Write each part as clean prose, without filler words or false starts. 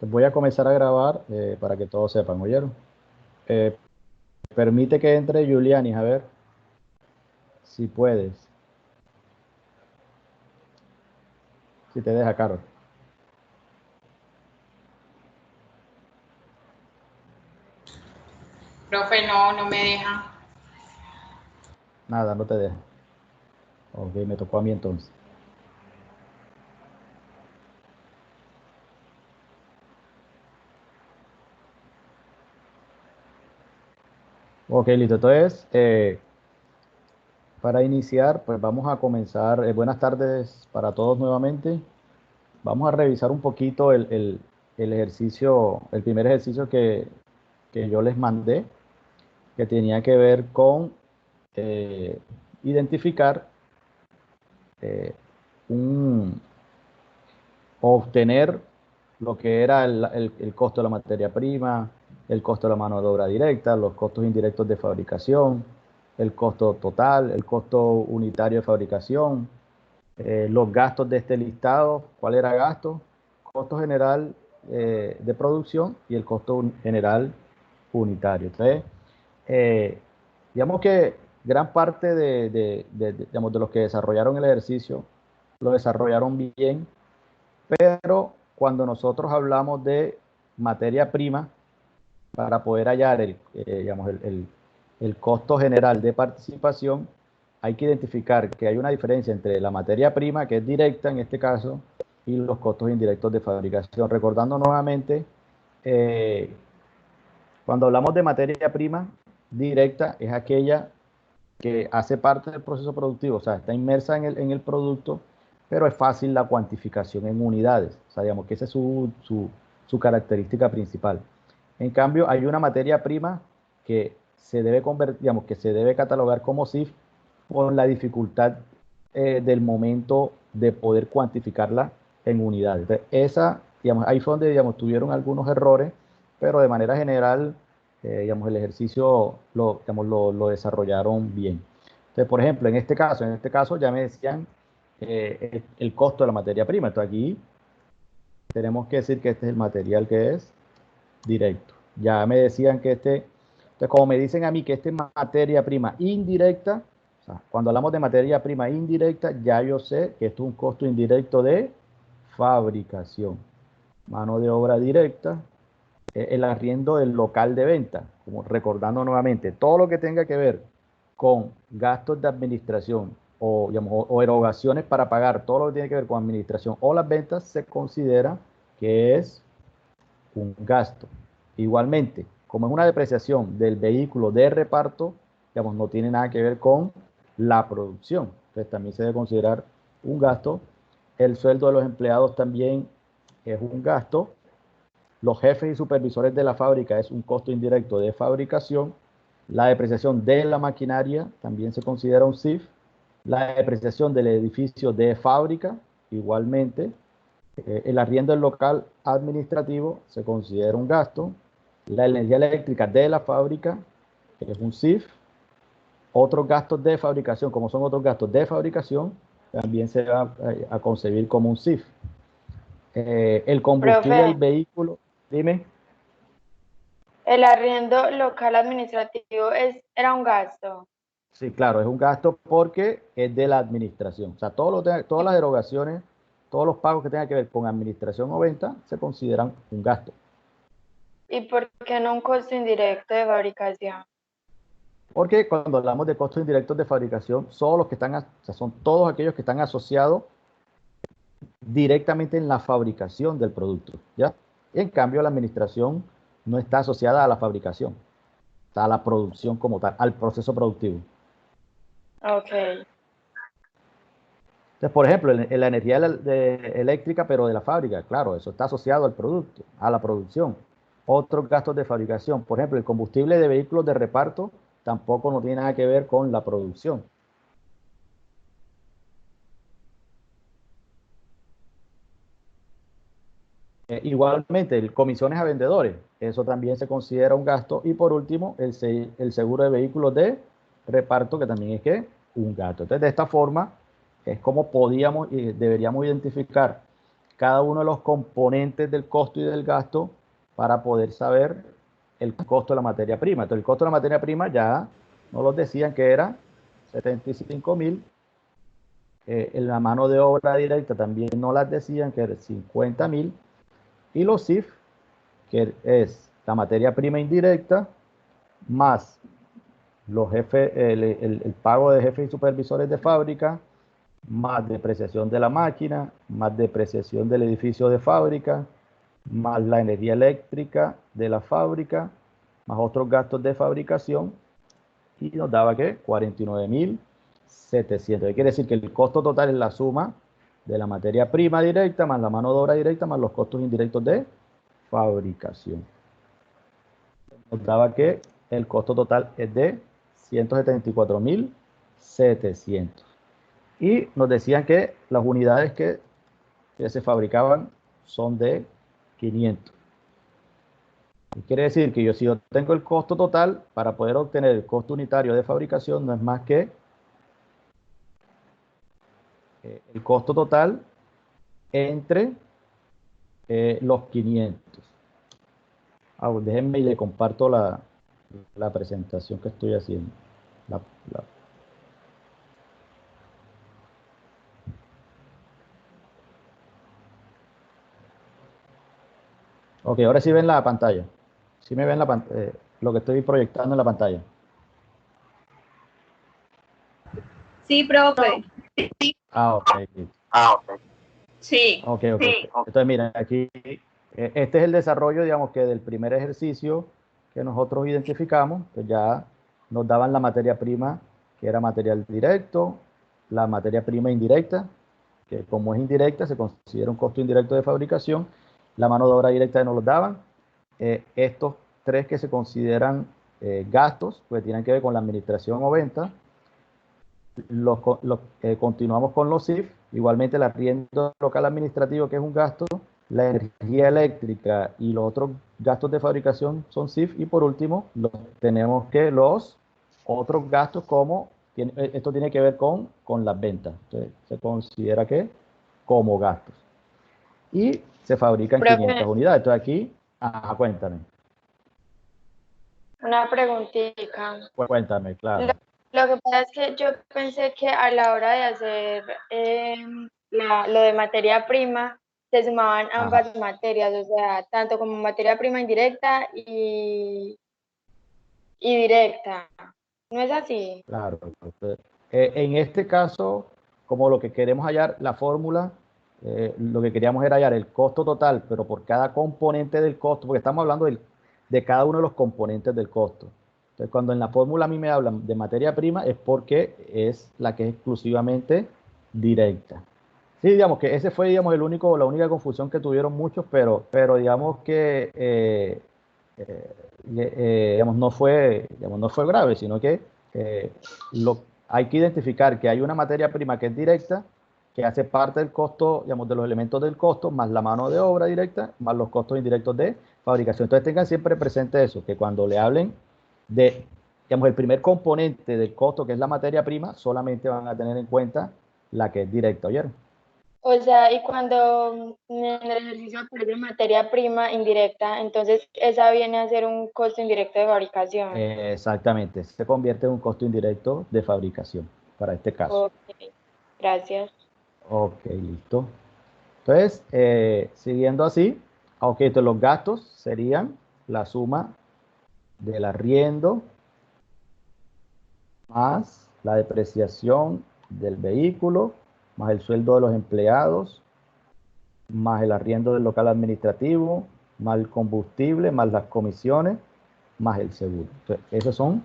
Voy a comenzar a grabar para que todos sepan, ¿oyeron? Eh, Permite que entre Julianis, a ver si puedes, si te deja, Carol. Profe, no, no me deja. Nada, no te deja. Ok, me tocó a mí entonces. Ok, listo. Entonces, para iniciar, pues vamos a comenzar. Buenas tardes para todos nuevamente. Vamos a revisar un poquito el ejercicio, el primer ejercicio que yo les mandé, que tenía que ver con eh, identificar eh, un, obtener lo que era el costo de la materia prima, el costo de la mano de obra directa, los costos indirectos de fabricación, el costo total, el costo unitario de fabricación, los gastos de este listado, cuál era gasto, costo general de producción y el costo general unitario. Entonces, eh, digamos que gran parte digamos, de los que desarrollaron el ejercicio lo desarrollaron bien, pero cuando nosotros hablamos de materia prima, para poder hallar digamos, el costo general de participación, hay que identificar que hay una diferencia entre la materia prima, que es directa en este caso, y los costos indirectos de fabricación. Recordando nuevamente, eh, cuando hablamos de materia prima directa, es aquella que hace parte del proceso productivo, o sea, está inmersa en el producto, pero es fácil la cuantificación en unidades. O sea, digamos que esa es su característica principal. En cambio, hay una materia prima que se debe convertir, digamos, que se debe catalogar como CIF por la dificultad del momento de poder cuantificarla en unidades. Entonces, esa, digamos, ahí fue donde, digamos, tuvieron algunos errores, pero de manera general, digamos, el ejercicio digamos, lo desarrollaron bien. Entonces, por ejemplo, en este caso ya me decían el costo de la materia prima. Entonces, aquí tenemos que decir que este es el material que es directo. Ya me decían que entonces como me dicen a mí que este es materia prima indirecta, o sea, cuando hablamos de materia prima indirecta, ya yo sé que esto es un costo indirecto de fabricación. Mano de obra directa, el arriendo del local de venta, como recordando nuevamente, todo lo que tenga que ver con gastos de administración o, digamos, o erogaciones para pagar, todo lo que tiene que ver con administración o las ventas, se considera que es un gasto. Igualmente, como es una depreciación del vehículo de reparto, digamos, no tiene nada que ver con la producción. Entonces también se debe considerar un gasto. El sueldo de los empleados también es un gasto. Los jefes y supervisores de la fábrica es un costo indirecto de fabricación. La depreciación de la maquinaria también se considera un CIF. La depreciación del edificio de fábrica, igualmente. El arriendo del local administrativo se considera un gasto. La energía eléctrica de la fábrica es un CIF. Otros gastos de fabricación, como son otros gastos de fabricación, también se va a concebir como un CIF. El combustible del Profe, vehículo, dime. el arriendo local administrativo era un gasto. Sí, claro, es un gasto porque es de la administración. O sea, todas ¿Y, las erogaciones, todos los pagos que tengan que ver con administración o venta se consideran un gasto. y por qué no un costo indirecto de fabricación? Porque cuando hablamos de costos indirectos de fabricación, son los que están, o sea, son todos aquellos que están asociados directamente en la fabricación del producto, ¿ya? Y en cambio, la administración no está asociada a la fabricación, está a la producción como tal, al proceso productivo. Ok. Entonces, por ejemplo, en la energía eléctrica, pero de la fábrica, claro, eso está asociado al producto, a la producción. Otros gastos de fabricación, por ejemplo, el combustible de vehículos de reparto tampoco no tiene nada que ver con la producción. Igualmente, comisiones a vendedores, eso también se considera un gasto. Y por último, el seguro de vehículos de reparto, que también es que un gasto. Entonces, de esta forma, es como podíamos y deberíamos identificar cada uno de los componentes del costo y del gasto para poder saber el costo de la materia prima. Entonces, el costo de la materia prima ya nos los decían que era 75.000. En la mano de obra directa también nos las decían que era 50.000. Y los CIF, que es la materia prima indirecta, más los jefes, el pago de jefes y supervisores de fábrica, más depreciación de la máquina, más depreciación del edificio de fábrica, más la energía eléctrica de la fábrica, más otros gastos de fabricación, y nos daba que 49.700. Quiere decir que el costo total es la suma de la materia prima directa, más la mano de obra directa, más los costos indirectos de fabricación. Nos daba que el costo total es de 174.700. Y nos decían que las unidades que se fabricaban son de 500. Quiere decir que si yo tengo el costo total, para poder obtener el costo unitario de fabricación, no es más que el costo total entre los 500. Déjenme y le comparto la presentación que estoy haciendo. Ok, ahora sí ven la pantalla. Sí me ven lo que estoy proyectando en la pantalla. Sí, profe. Ok. Sí. Ok. Entonces, miren, aquí, este es el desarrollo, digamos, que del primer ejercicio que nosotros identificamos, pues ya nos daban la materia prima, que era material directo, la materia prima indirecta, que como es indirecta, se considera un costo indirecto de fabricación, la mano de obra directa nos los daban. Estos tres que se consideran gastos, pues tienen que ver con la administración o venta. Continuamos con los CIF, igualmente el arriendo local administrativo, que es un gasto, la energía eléctrica y los otros gastos de fabricación son CIF, y por último tenemos que los otros gastos como, esto tiene que ver con las ventas. Entonces, se considera que como gastos. Y se fabrican 500 unidades. Entonces aquí, cuéntame. Una preguntita. Cuéntame, claro. Lo que pasa es que yo pensé que a la hora de hacer lo de materia prima, se sumaban ambas materias, o sea, tanto como materia prima indirecta y directa. ¿No es así? Claro. En este caso, como lo que queremos hallar, la fórmula, lo que queríamos era hallar el costo total, pero por cada componente del costo, porque estamos hablando de cada uno de los componentes del costo. Entonces, cuando en la fórmula a mí me hablan de materia prima, es porque es la que es exclusivamente directa. Sí, digamos que ese fue, digamos, la única confusión que tuvieron muchos, pero digamos que digamos, no fue grave, sino que hay que identificar que hay una materia prima que es directa, que hace parte del costo, digamos, de los elementos del costo, más la mano de obra directa, más los costos indirectos de fabricación. Entonces tengan siempre presente eso, que cuando le hablen de, digamos, el primer componente del costo, que es la materia prima, solamente van a tener en cuenta la que es directa, ¿oyeron? O sea, y cuando en el ejercicio aparece materia prima indirecta, entonces esa viene a ser un costo indirecto de fabricación. Exactamente, se convierte en un costo indirecto de fabricación, para este caso. Ok, gracias. Ok, listo. Entonces, siguiendo así, ok, entonces los gastos serían la suma del arriendo más la depreciación del vehículo, más el sueldo de los empleados, más el arriendo del local administrativo, más el combustible, más las comisiones, más el seguro. Entonces, esos son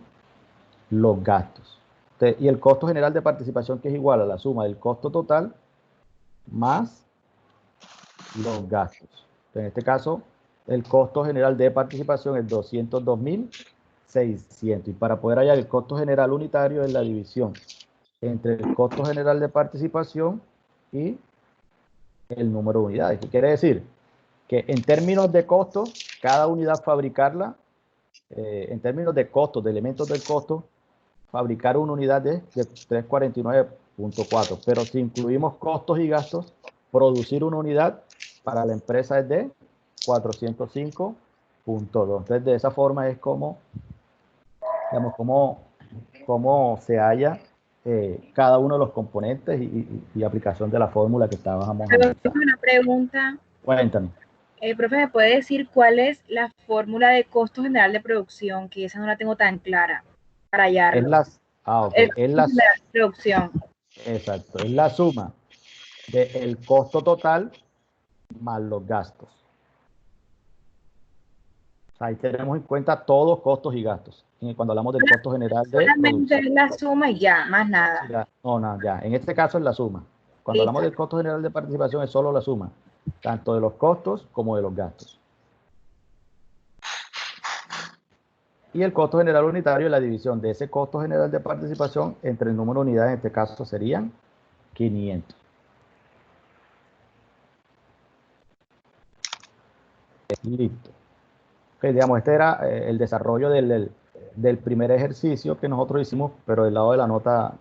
los gastos. Entonces, y el costo general de participación, que es igual a la suma del costo total más los gastos. Entonces, en este caso, el costo general de participación es 202.600. Y para poder hallar el costo general unitario es la división entre el costo general de participación y el número de unidades. ¿Qué quiere decir? Que en términos de costo, cada unidad fabricarla, en términos de costos, de elementos del costo, fabricar una unidad de 349.4. Pero si incluimos costos y gastos, producir una unidad para la empresa es de 405.2. Entonces, de esa forma es como, digamos, cómo se halla cada uno de los componentes y aplicación de la fórmula que estábamos analizando. Una pregunta. Cuéntame. Profe, ¿me puede decir cuál es la fórmula de costo general de producción? Que esa no la tengo tan clara para hallarlo. Es la producción. Exacto, es la suma del costo total más los gastos. O sea, ahí tenemos en cuenta todos costos y gastos. Cuando hablamos del costo general de solamente producción. es la suma y ya, más nada. No, ya. En este caso es la suma. Cuando hablamos del costo general de participación es solo la suma, tanto de los costos como de los gastos. Y el costo general unitario es la división de ese costo general de participación entre el número de unidades, en este caso serían 500. Listo. Okay, digamos, este era el desarrollo del primer ejercicio que nosotros hicimos, pero del lado de la nota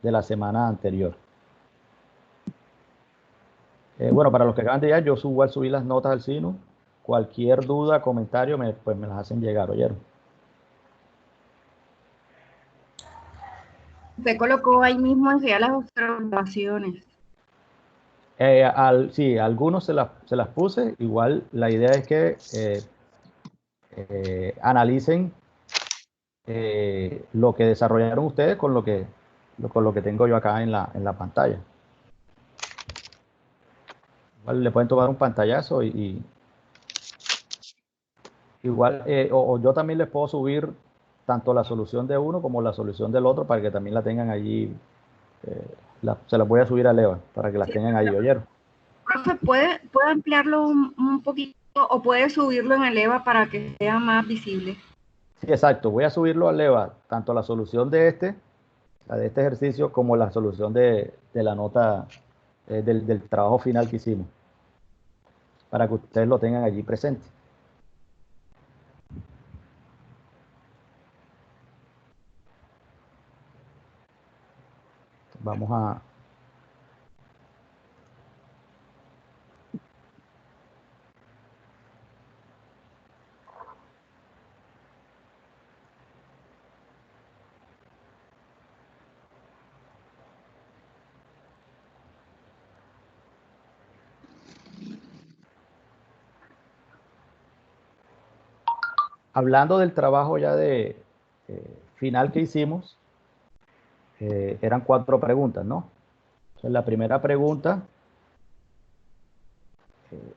de la semana anterior. Bueno, para los que acaban de llegar, yo igual subí las notas al Sinu. Cualquier duda, comentario, pues me las hacen llegar, ¿oyeron? Usted colocó ahí mismo enseguida las observaciones. Sí, algunos se las puse. Igual la idea es que analicen lo que desarrollaron ustedes con lo que tengo yo acá en la pantalla. Igual le pueden tomar un pantallazo igual, o yo también les puedo subir tanto la solución de uno como la solución del otro para que también la tengan allí. Se las voy a subir a Leva para que las tengan ahí, ¿oyeron? Profe, ¿puede ampliarlo un poquito o puede subirlo en el EVA para que sea más visible? Sí, exacto. Voy a subirlo a Leva, tanto la solución de este ejercicio, como la solución de la nota del trabajo final que hicimos, para que ustedes lo tengan allí presente. Vamos a... Hablando del trabajo ya de final que hicimos, eran 4 preguntas, ¿no? Entonces, la primera pregunta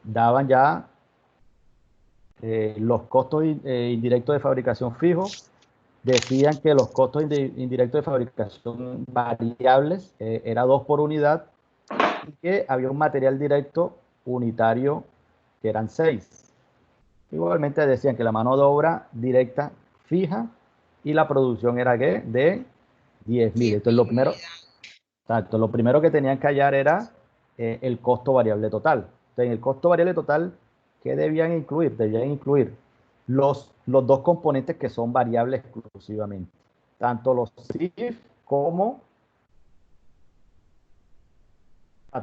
daban ya los costos indirectos de fabricación fijos. Decían que los costos indirectos de fabricación variables era 2 por unidad y que había un material directo unitario que eran 6. Igualmente decían que la mano de obra directa fija y la producción era ¿qué? De 10.000. Entonces lo primero que tenían que hallar era el costo variable total. Entonces en el costo variable total, ¿qué debían incluir? Debían incluir los 2 componentes que son variables exclusivamente. Tanto los CIF como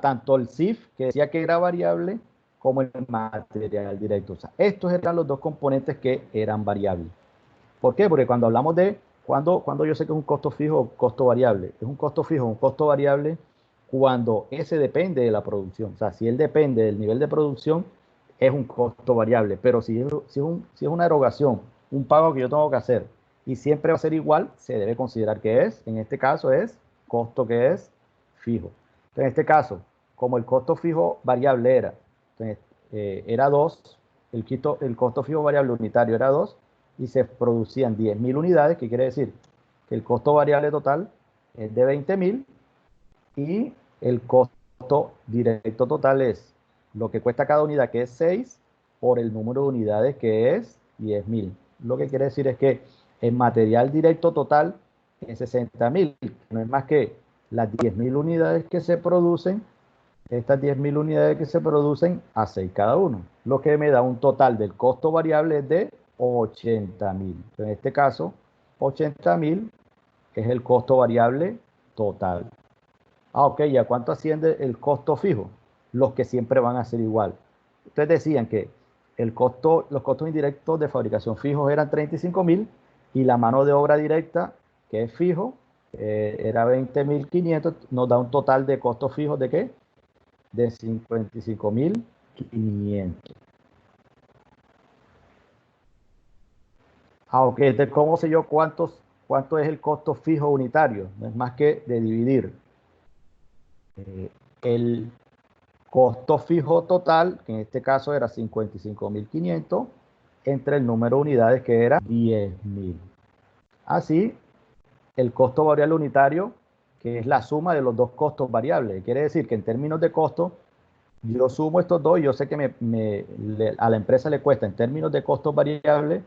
tanto el CIF, que decía que era variable, como el material directo. O sea, estos eran los 2 componentes que eran variables. ¿Por qué? Porque cuando hablamos de, cuando yo sé que es un costo fijo o costo variable, es un costo fijo o un costo variable cuando ese depende de la producción. O sea, si él depende del nivel de producción, es un costo variable. Pero si es una erogación, un pago que yo tengo que hacer y siempre va a ser igual, se debe considerar que es, en este caso es costo que es fijo. En este caso, como el costo fijo variable era 2, el costo fijo variable unitario era 2 y se producían 10.000 unidades, que quiere decir que el costo variable total es de 20.000 y el costo directo total es lo que cuesta cada unidad, que es 6, por el número de unidades, que es 10.000. Lo que quiere decir es que el material directo total es 60.000, no es más que las 10.000 unidades que se producen, estas 10.000 unidades que se producen a 6 cada uno, lo que me da un total del costo variable de 80.000. En este caso, 80.000 es el costo variable total. Ok, ¿y a cuánto asciende el costo fijo? los que siempre van a ser igual. Ustedes decían que los costos indirectos de fabricación fijos eran 35.000 y la mano de obra directa, que es fijo, era 20.500, nos da un total de costos fijos de ¿qué? De 55.500. Ok, entonces, ¿cómo sé yo cuánto es el costo fijo unitario? No es más que de dividir el costo fijo total, que en este caso era 55.500, entre el número de unidades que era 10.000. Así, el costo variable unitario, que es la suma de los dos costos variables. Quiere decir que en términos de costo, yo sumo estos dos y yo sé que a la empresa le cuesta en términos de costos variables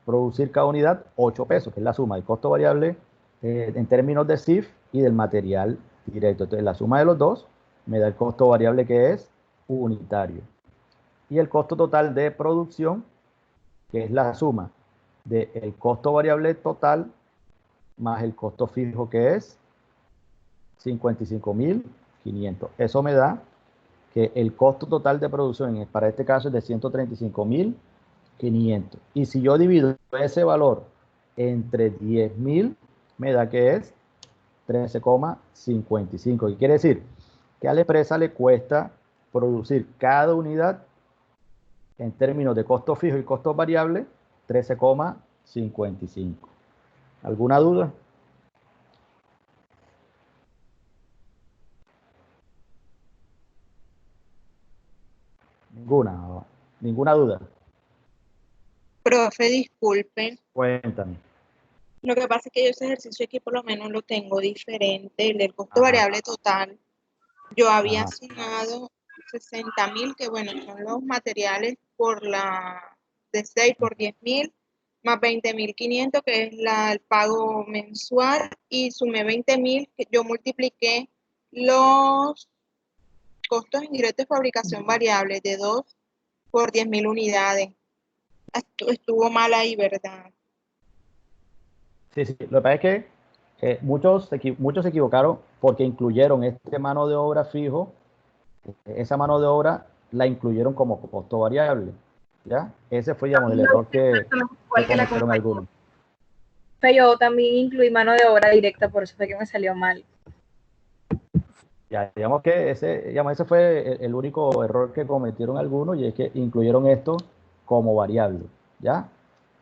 producir cada unidad 8 pesos, que es la suma del costo variable en términos de CIF y del material directo. Entonces, la suma de los dos me da el costo variable que es unitario. Y el costo total de producción, que es la suma del costo variable total más el costo fijo, que es 55.500. Eso me da que el costo total de producción para este caso es de 135.500. Y si yo divido ese valor entre 10.000, me da que es 13,55. ¿Qué quiere decir? Que a la empresa le cuesta producir cada unidad en términos de costo fijo y costo variable 13,55. ¿Alguna duda? Ninguna duda. Profe, disculpen. Cuéntame. Lo que pasa es que yo ese ejercicio aquí por lo menos lo tengo diferente, el del costo variable total. Yo había sumado 60.000, que bueno, son los materiales por la de 6 por 10.000, más 20.500, que es el pago mensual, y sumé 20.000, que yo multipliqué los costos indirectos de fabricación variable de 2 por 10.000 unidades. Estuvo mal ahí, ¿verdad? Sí, sí. Lo que pasa es que muchos se equivocaron porque incluyeron este mano de obra fijo. Esa mano de obra la incluyeron como costo variable. ¿Ya? Ese fue, digamos, el error que cometieron algunos. Yo también incluí mano de obra directa, por eso fue que me salió mal. Ya, digamos que ese fue el único error que cometieron algunos, y es que incluyeron esto como variable. ¿Ya?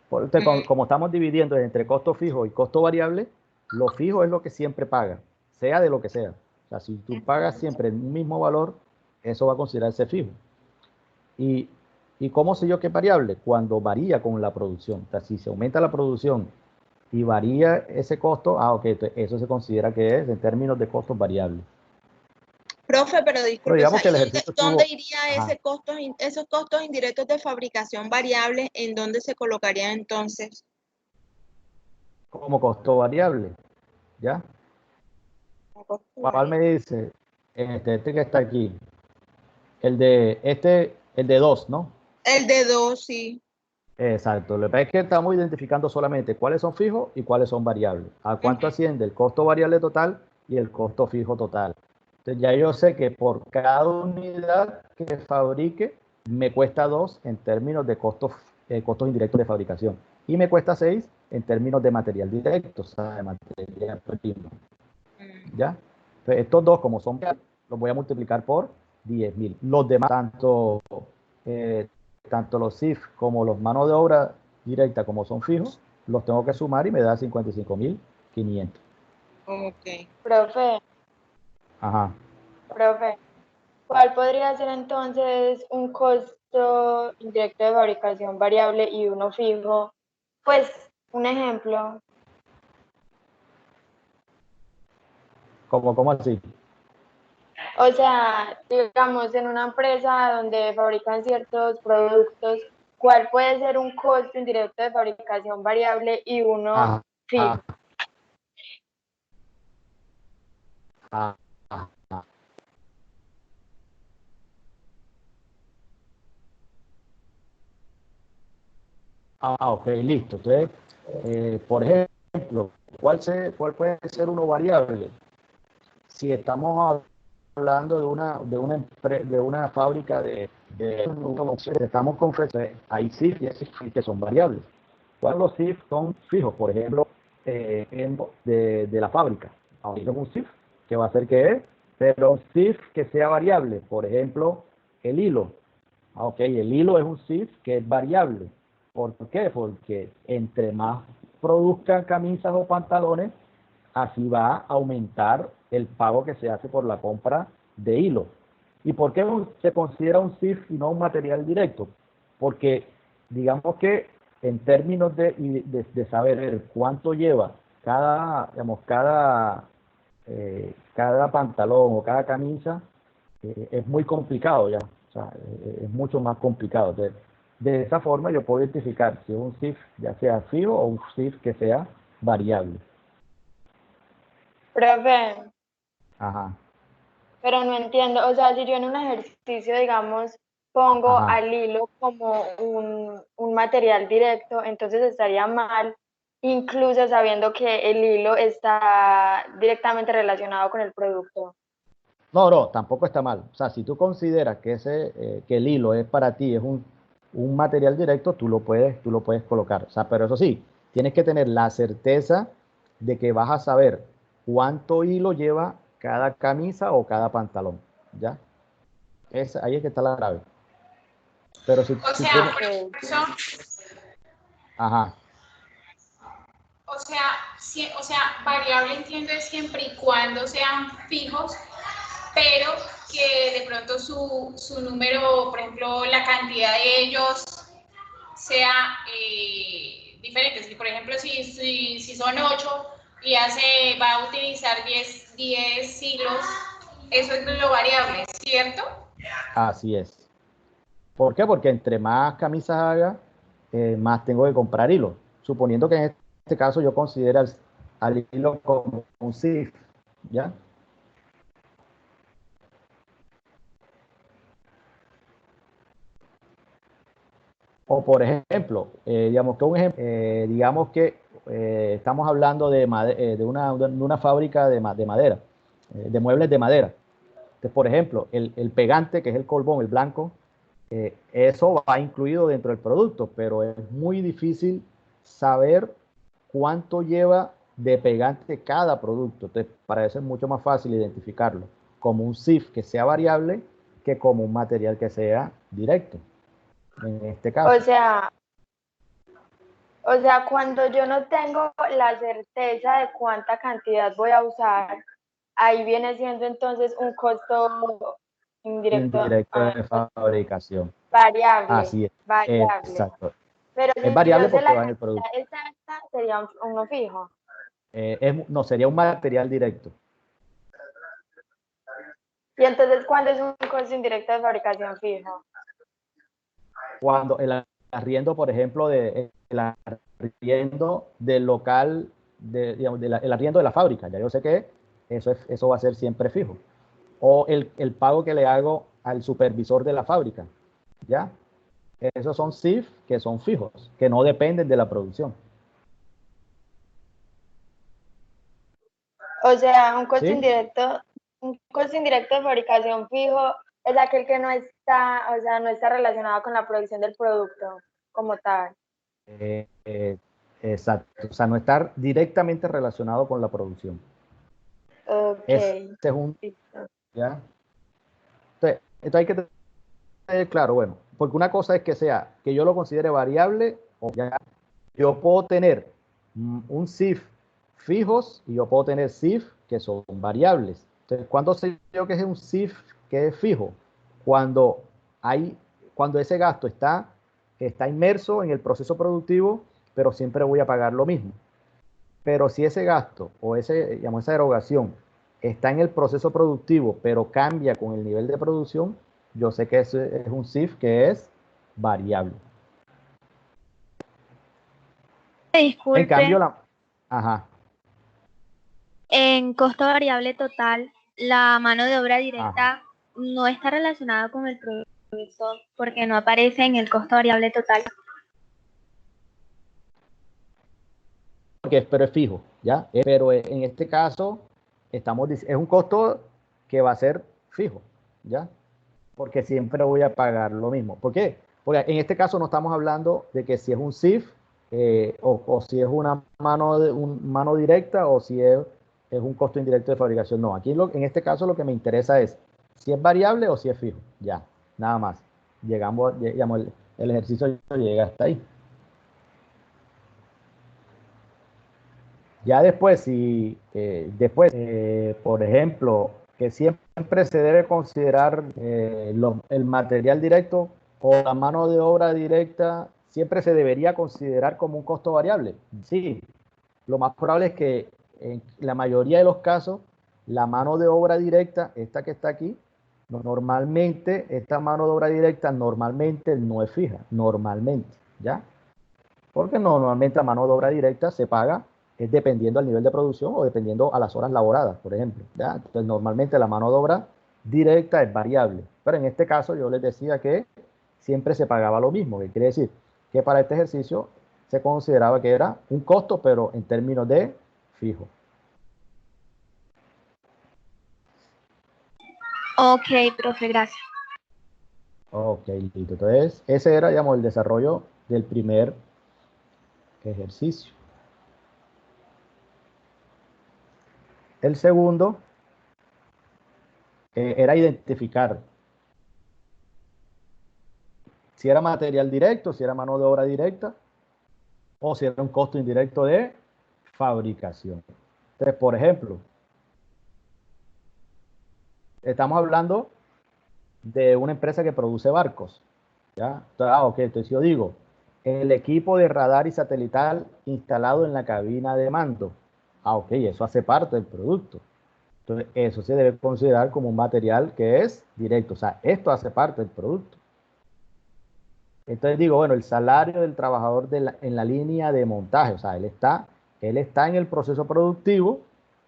Porque como estamos dividiendo entre costo fijo y costo variable, lo fijo es lo que siempre paga, sea de lo que sea. O sea, si tú pagas siempre el mismo valor, eso va a considerarse fijo. ¿Y cómo sé yo que es variable? Cuando varía con la producción. O sea, si se aumenta la producción y varía ese costo, ok, eso se considera que es en términos de costos variables. Profe, pero disculpe, digamos que el ejercicio ¿dónde iría esos costos indirectos de fabricación variable? ¿En dónde se colocarían entonces? Como costo variable, ¿ya? ¿Cuál me dice? Este que está aquí. El de 2, ¿no? El de 2, sí. Exacto. Lo que pasa es que estamos identificando solamente cuáles son fijos y cuáles son variables. ¿A cuánto asciende el costo variable total y el costo fijo total? Entonces ya yo sé que por cada unidad que fabrique me cuesta 2 en términos de costos indirectos de fabricación y me cuesta 6 en términos de material directo, o sea, de materia prima. ¿Ya? Entonces, estos dos, como son, los voy a multiplicar por 10.000. Los demás, tanto los CIF como los manos de obra directa, como son fijos, los tengo que sumar y me da 55.500. Ok. Profe, Ajá. ¿cuál podría ser entonces un costo indirecto de fabricación variable y uno fijo? Pues, un ejemplo. ¿Cómo así? O sea, digamos, en una empresa donde fabrican ciertos productos, ¿cuál puede ser un costo indirecto de fabricación variable y uno fijo? Ok, listo. Entonces, por ejemplo, ¿cuál puede ser uno variable? Si estamos hablando de una fábrica estamos con hay SIF y SIF que son variables. ¿Cuáles los SIF son fijos? Por ejemplo, de la fábrica. Ahora un SIF que va a ser que es, pero un SIF que sea variable. Por ejemplo, el hilo. Ok, el hilo es un SIF que es variable. ¿Por qué? Porque entre más produzcan camisas o pantalones, así va a aumentar el pago que se hace por la compra de hilo. ¿Y por qué se considera un SIF y no un material directo? Porque digamos que en términos de saber cuánto lleva digamos, cada pantalón o cada camisa, es muy complicado ya. O sea, es mucho más complicado. De esa forma yo puedo identificar si es un SIF ya sea fijo o un SIF que sea variable. Profe, Ajá. pero no entiendo, o sea, si yo en un ejercicio, digamos, pongo Ajá. al hilo como un material directo, entonces estaría mal, incluso sabiendo que el hilo está directamente relacionado con el producto. No, tampoco está mal. O sea, si tú consideras que que el hilo es para ti, es un material directo, tú lo puedes colocar. O sea, pero eso sí, tienes que tener la certeza de que vas a saber cuánto hilo lleva cada camisa o cada pantalón. ¿Ya? Ahí es que está la clave. Pero O si sea, tienes... por ejemplo, Ajá. o sea, variable entiendo es siempre y cuando sean fijos, pero que de pronto su número, por ejemplo, la cantidad de ellos sea diferente. Si, por ejemplo, si son 8 y va a utilizar 10 hilos, eso es lo variable, ¿cierto? Así es. ¿Por qué? Porque entre más camisas haga, más tengo que comprar hilo. Suponiendo que en este caso yo considero al hilo como un SIF, ¿ya? O por ejemplo, digamos que estamos hablando de una fábrica de madera, de muebles de madera. Entonces, por ejemplo, el pegante, que es el colbón, el blanco, eso va incluido dentro del producto, pero es muy difícil saber cuánto lleva de pegante cada producto. Entonces, para eso es mucho más fácil identificarlo como un SIF que sea variable que como un material que sea directo, en este caso. O sea, cuando yo no tengo la certeza de cuánta cantidad voy a usar, ahí viene siendo entonces un costo indirecto, Indirecto de fabricación. variable, Así es. variable. Exacto. Pero Es si yo variable sé porque la va en el cantidad producto. exacta, sería uno fijo. No, sería un material directo. Y entonces, ¿cuándo es un costo indirecto de fabricación fijo? Cuando el arriendo, por ejemplo, el arriendo del local, digamos, el arriendo de la fábrica, ya yo sé que eso va a ser siempre fijo. O el pago que le hago al supervisor de la fábrica, ¿ya? Esos son SIF que son fijos, que no dependen de la producción. O sea, ¿Sí? un costo indirecto de fabricación fijo es aquel que no está, o sea, no está relacionado con la producción del producto como tal. Eh, eh, exacto. O sea, no estar directamente relacionado con la producción. Ok. Este es un, Listo. ¿ya? Entonces hay que tener claro, bueno, porque una cosa es que yo lo considere variable, o ya yo puedo tener un SIF fijos y yo puedo tener SIF que son variables. Entonces, ¿cuándo sé yo que es un SIF que es fijo? Cuando cuando ese gasto está inmerso en el proceso productivo, pero siempre voy a pagar lo mismo. Pero si ese gasto o digamos, esa erogación está en el proceso productivo, pero cambia con el nivel de producción, yo sé que ese es un SIF que es variable. En Disculpe, cambio, Ajá, en costo variable total, la mano de obra ajá. directa no está relacionada con el producto porque no aparece en el costo variable total. Pero es fijo, ¿ya? Pero en este caso, es un costo que va a ser fijo, ¿ya? Porque siempre voy a pagar lo mismo. ¿Por qué? Porque en este caso no estamos hablando de que si es un CIF o si es una mano directa o si es un costo indirecto de fabricación. No, aquí en este caso lo que me interesa es si es variable o si es fijo. Ya, nada más. Llegamos, el ejercicio llega hasta ahí. Ya después, si por ejemplo, que siempre se debe considerar el material directo o la mano de obra directa, siempre se debería considerar como un costo variable. Sí, lo más probable es que en la mayoría de los casos, la mano de obra directa, esta que está aquí, normalmente, esta mano de obra directa normalmente no es fija, normalmente, ¿ya? Porque normalmente la mano de obra directa se paga es dependiendo al nivel de producción o dependiendo a las horas laboradas, por ejemplo, ¿ya? Entonces, normalmente la mano de obra directa es variable, pero en este caso yo les decía que siempre se pagaba lo mismo, que quiere decir que para este ejercicio se consideraba que era un costo, pero en términos de fijo. Ok, profe, gracias. Ok, listo. Entonces, ese era, digamos, el desarrollo del primer ejercicio. El segundo era identificar si era material directo, si era mano de obra directa o si era un costo indirecto de fabricación. Entonces, por ejemplo, estamos hablando de una empresa que produce barcos, ¿ya? Entonces, ok, entonces yo digo, el equipo de radar y satelital instalado en la cabina de mando. Ok, eso hace parte del producto. Entonces, eso se debe considerar como un material que es directo. O sea, esto hace parte del producto. Entonces digo, bueno, el salario del trabajador en la línea de montaje, o sea, él está en el proceso productivo,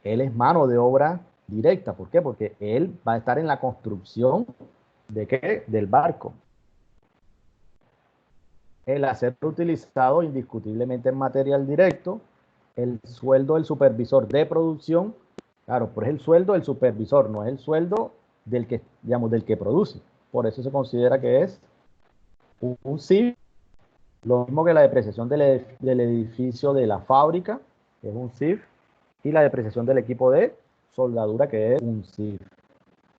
él es mano de obra directa. ¿Por qué? Porque él va a estar en la construcción ¿de qué? Del barco. El acero utilizado indiscutiblemente en material directo, el sueldo del supervisor de producción, claro, pero es el sueldo del supervisor, no es el sueldo del que, digamos, del que produce. Por eso se considera que es un CIF. Lo mismo que la depreciación del edificio de la fábrica, que es un CIF, y la depreciación del equipo de soldadura, que es un CIF.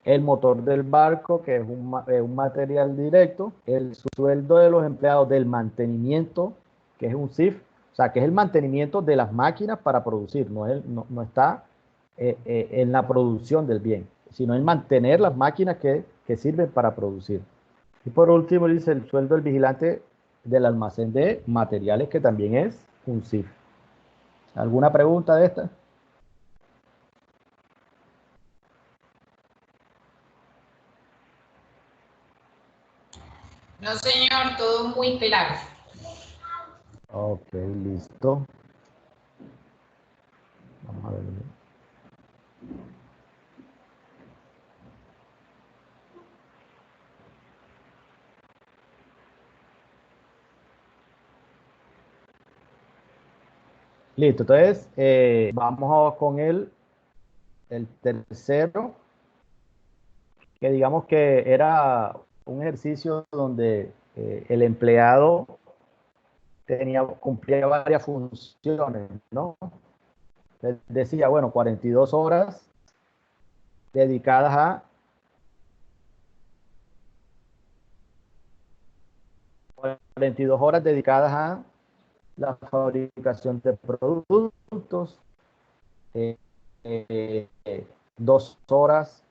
El motor del barco, que es un material directo, el sueldo de los empleados del mantenimiento, que es un CIF, o sea, que es el mantenimiento de las máquinas para producir, no está en la producción del bien, sino en mantener las máquinas que sirven para producir. Y por último dice el sueldo del vigilante del almacén de materiales, que también es un CIF. ¿Alguna pregunta de esta? No, señor, todo muy claro. Ok, listo. Vamos a ver. Listo, entonces vamos con el tercero, que digamos que era un ejercicio donde el empleado cumplía varias funciones, ¿no? Decía, bueno, 42 horas dedicadas a 42 horas dedicadas a la fabricación de productos, eh, eh, 2 horas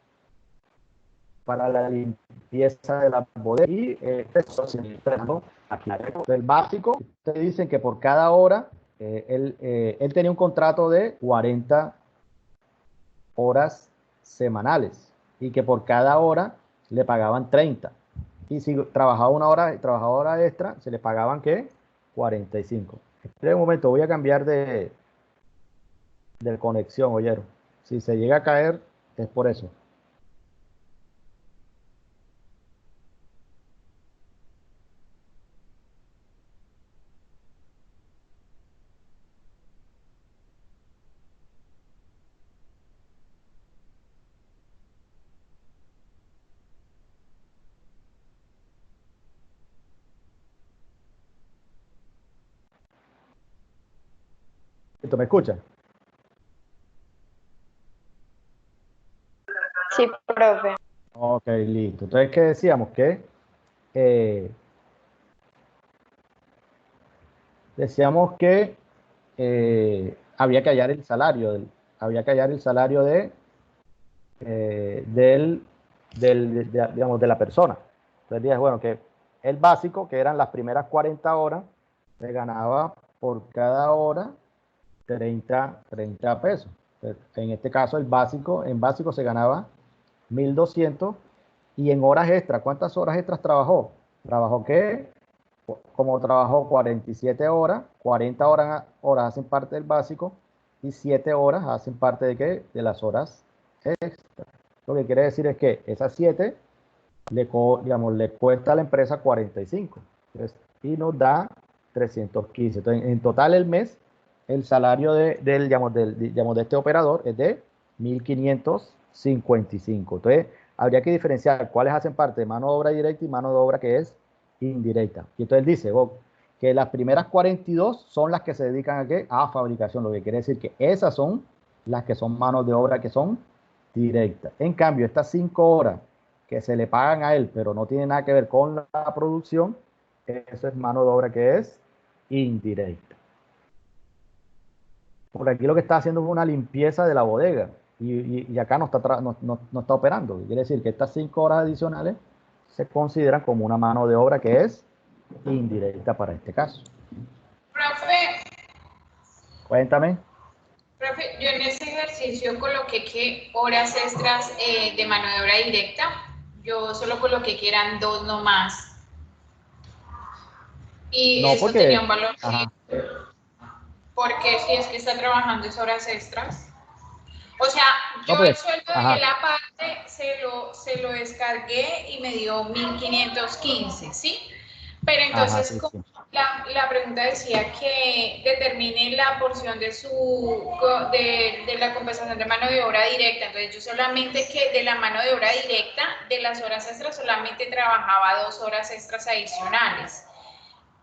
para la limpieza de la bodega y eso siempre, ¿no? Aquí el básico, te dicen que por cada hora él tenía un contrato de 40 horas semanales y que por cada hora le pagaban 30. Y si trabajaba trabajaba hora extra, se le pagaban ¿qué? 45. Espera un momento, voy a cambiar de conexión, oyeron. Si se llega a caer, es por eso. ¿Esto me escucha? Sí, profe. Ok, listo. Entonces, ¿qué decíamos? Que decíamos que había que hallar el salario, había que hallar el salario digamos, de la persona. Entonces dije, bueno, que el básico, que eran las primeras 40 horas, se ganaba por cada hora 30 pesos. En este caso, en básico se ganaba 1.200 y en horas extras, ¿cuántas horas extras trabajó? Trabajó que, como trabajó 47 horas, 40 horas hacen parte del básico y 7 horas hacen parte de qué? De las horas extras. Lo que quiere decir es que esas 7 digamos, le cuesta a la empresa 45 y nos da 315. Entonces, en total el mes, el salario digamos, de este operador es de 1.555. Entonces, habría que diferenciar cuáles hacen parte de mano de obra directa y mano de obra que es indirecta. Y entonces dice, que las primeras 42 son las que se dedican a qué? A fabricación, lo que quiere decir que esas son las que son manos de obra que son directas. En cambio, estas 5 horas que se le pagan a él, pero no tiene nada que ver con la producción, eso es mano de obra que es indirecta. Por aquí lo que está haciendo es una limpieza de la bodega y acá no está operando. Quiere decir que estas 5 horas adicionales se consideran como una mano de obra que es indirecta para este caso. Profe, Cuéntame. profe, yo en ese ejercicio coloqué que horas extras de mano de obra directa, yo solo coloqué que eran 2 nomás. Y No, eso tenía porque... un valor, Ajá. porque si es que está trabajando esas horas extras. O sea, No, yo el porque... sueldo de Ajá. él aparte se lo descargué y me dio 1.515, ¿sí? Pero Ajá, entonces sí, sí. la pregunta decía que determine la porción de la compensación de mano de obra directa. Entonces yo solamente que de la mano de obra directa, de las horas extras, solamente trabajaba 2 horas extras adicionales.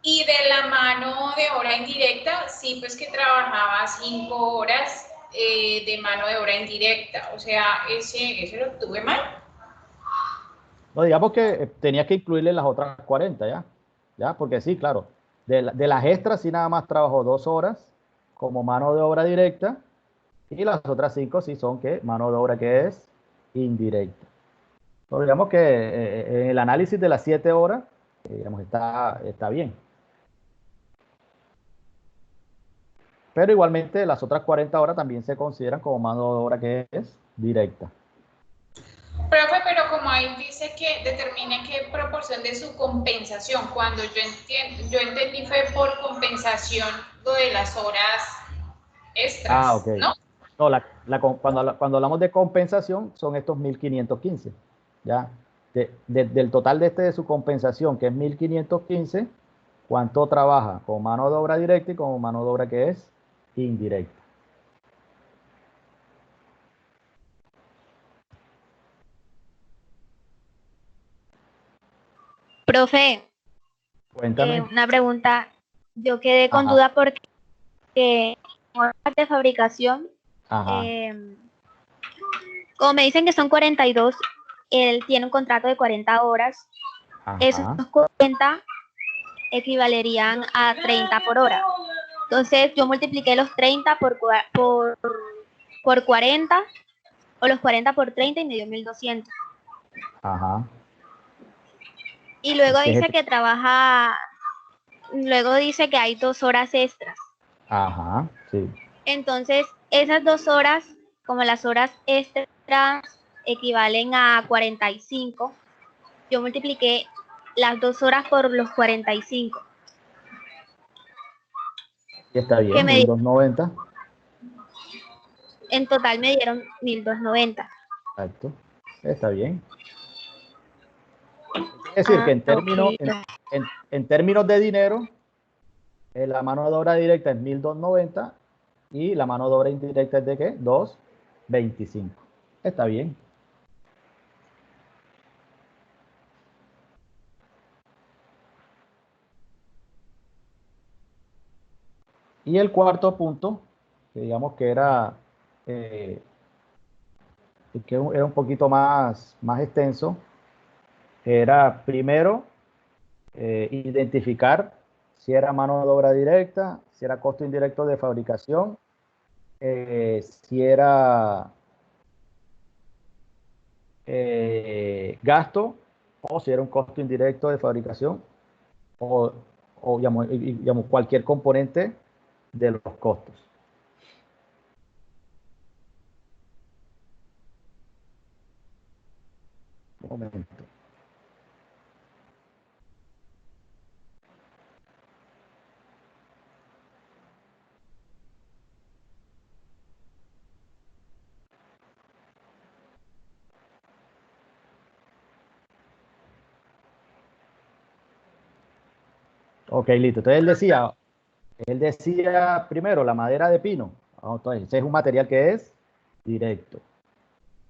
Y de la mano de obra indirecta, sí, pues que trabajaba 5 horas de mano de obra indirecta. O sea, ese lo tuve mal. No, digamos que tenías que incluirle las otras 40, ¿ya? ¿Ya? Porque sí, claro, de las extras sí nada más trabajó 2 horas como mano de obra directa y las otras 5 sí son que mano de obra que es indirecta. Pero digamos que en el análisis de las 7 horas, digamos, está bien. Pero igualmente las otras 40 horas también se consideran como mano de obra que es directa. Profe, pero como ahí dice que determine qué proporción de su compensación, cuando yo entendí fue por compensación lo de las horas Ah, extras, ok. ¿no? No, cuando hablamos de compensación son estos 1.515, ¿ya? Del total de su compensación, que es 1.515, ¿cuánto trabaja con mano de obra directa y con mano de obra que es indirecta? Profe, Cuéntame. una pregunta. Yo quedé con Ajá, duda porque en horas de fabricación, ajá, como me dicen que son 42, él tiene un contrato de 40 horas. Esos ajá. 40 equivalerían a 30 por hora. Entonces yo multipliqué los 30 por 40 o los 40 por 30 y me dio 1.200. Ajá. Y luego ¿Qué es dice esto? que trabaja, luego dice que hay 2 horas extras. Ajá, sí. Entonces esas 2 horas, como las horas extras equivalen a 45, yo multipliqué las 2 horas por los 45, Y está que bien, 1.290. en total me dieron 1.290. Exacto. Está bien. Es decir, que Ah, ok. en términos de dinero, la mano de obra directa es 1.290 y la mano de obra indirecta es de ¿qué? 225. Está bien. Y el cuarto punto que digamos que era, era un poquito más extenso, era primero identificar si era mano de obra directa, si era costo indirecto de fabricación, si era gasto o si era un costo indirecto de fabricación o, digamos, cualquier componente de los costos. Un momento. Ok, listo. Entonces él decía primero la madera de pino. Entonces, ese es un material que es directo.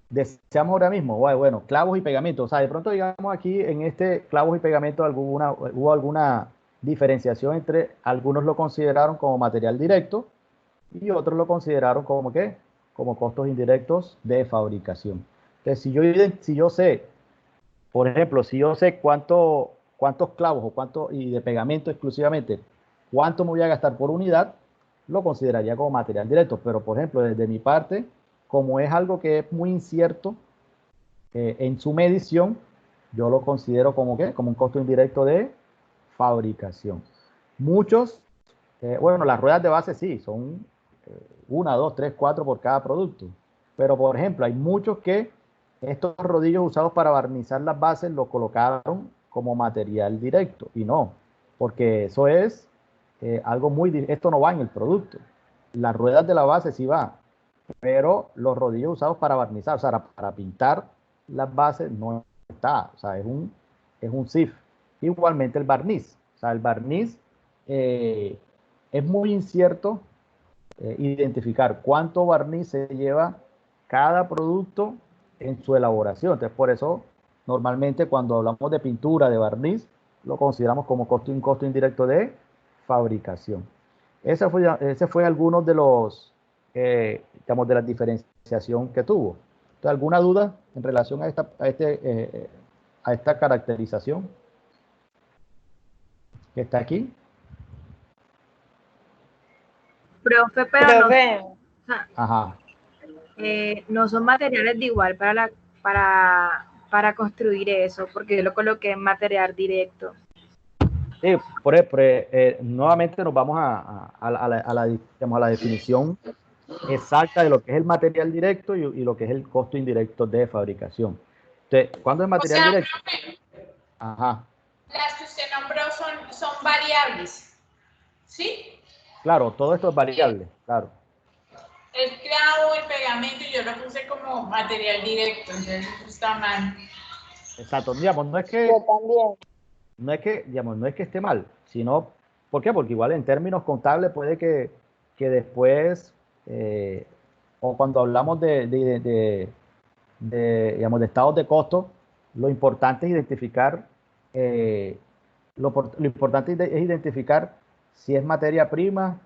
Deseamos ahora mismo, bueno, clavos y pegamentos. O sea, de pronto, digamos aquí en este clavos y pegamentos hubo alguna diferenciación entre algunos lo consideraron como material directo y otros lo consideraron como ¿qué? Como costos indirectos de fabricación. Entonces, si yo sé, por ejemplo, si yo sé cuántos clavos y de pegamento exclusivamente, cuánto me voy a gastar por unidad, lo consideraría como material directo. Pero, por ejemplo, desde mi parte, como es algo que es muy incierto en su medición, yo lo considero como ¿qué? Como un costo indirecto de fabricación. Muchos, bueno, las ruedas de base sí, son 1, 2, 3, 4 por cada producto. Pero, por ejemplo, hay muchos que estos rodillos usados para barnizar las bases los colocaron como material directo. Y no, porque eso es algo esto no va en el producto. Las ruedas de la base sí va, pero los rodillos usados para barnizar, o sea, para pintar las bases no está. O sea, es un SIF. Igualmente el barniz. O sea, el barniz es muy incierto identificar cuánto barniz se lleva cada producto en su elaboración. Entonces, por eso, normalmente cuando hablamos de pintura, de barniz, lo consideramos como un costo indirecto de fabricación. Ese fue algunos de los, digamos, de la diferenciación que tuvo. Entonces, ¿alguna duda en relación a esta caracterización que está aquí? Profe, pero Profe, Ajá. no son materiales de igual para construir eso, porque yo lo coloqué en material directo. Sí, nuevamente nos vamos digamos, a la definición exacta de lo que es el material directo y lo que es el costo indirecto de fabricación. Entonces, ¿cuándo es material directo? Profe, Ajá. las que usted nombró son variables, ¿sí? Claro, todo esto es variable, claro. El clavo, el pegamento, yo lo puse como material directo, entonces eso está mal. Exacto. Digamos, yo también. digamos, no es que esté mal, sino, ¿por qué? Porque igual en términos contables puede que después, o cuando hablamos digamos, de estados de costo, lo importante es identificar, lo importante es identificar si es materia prima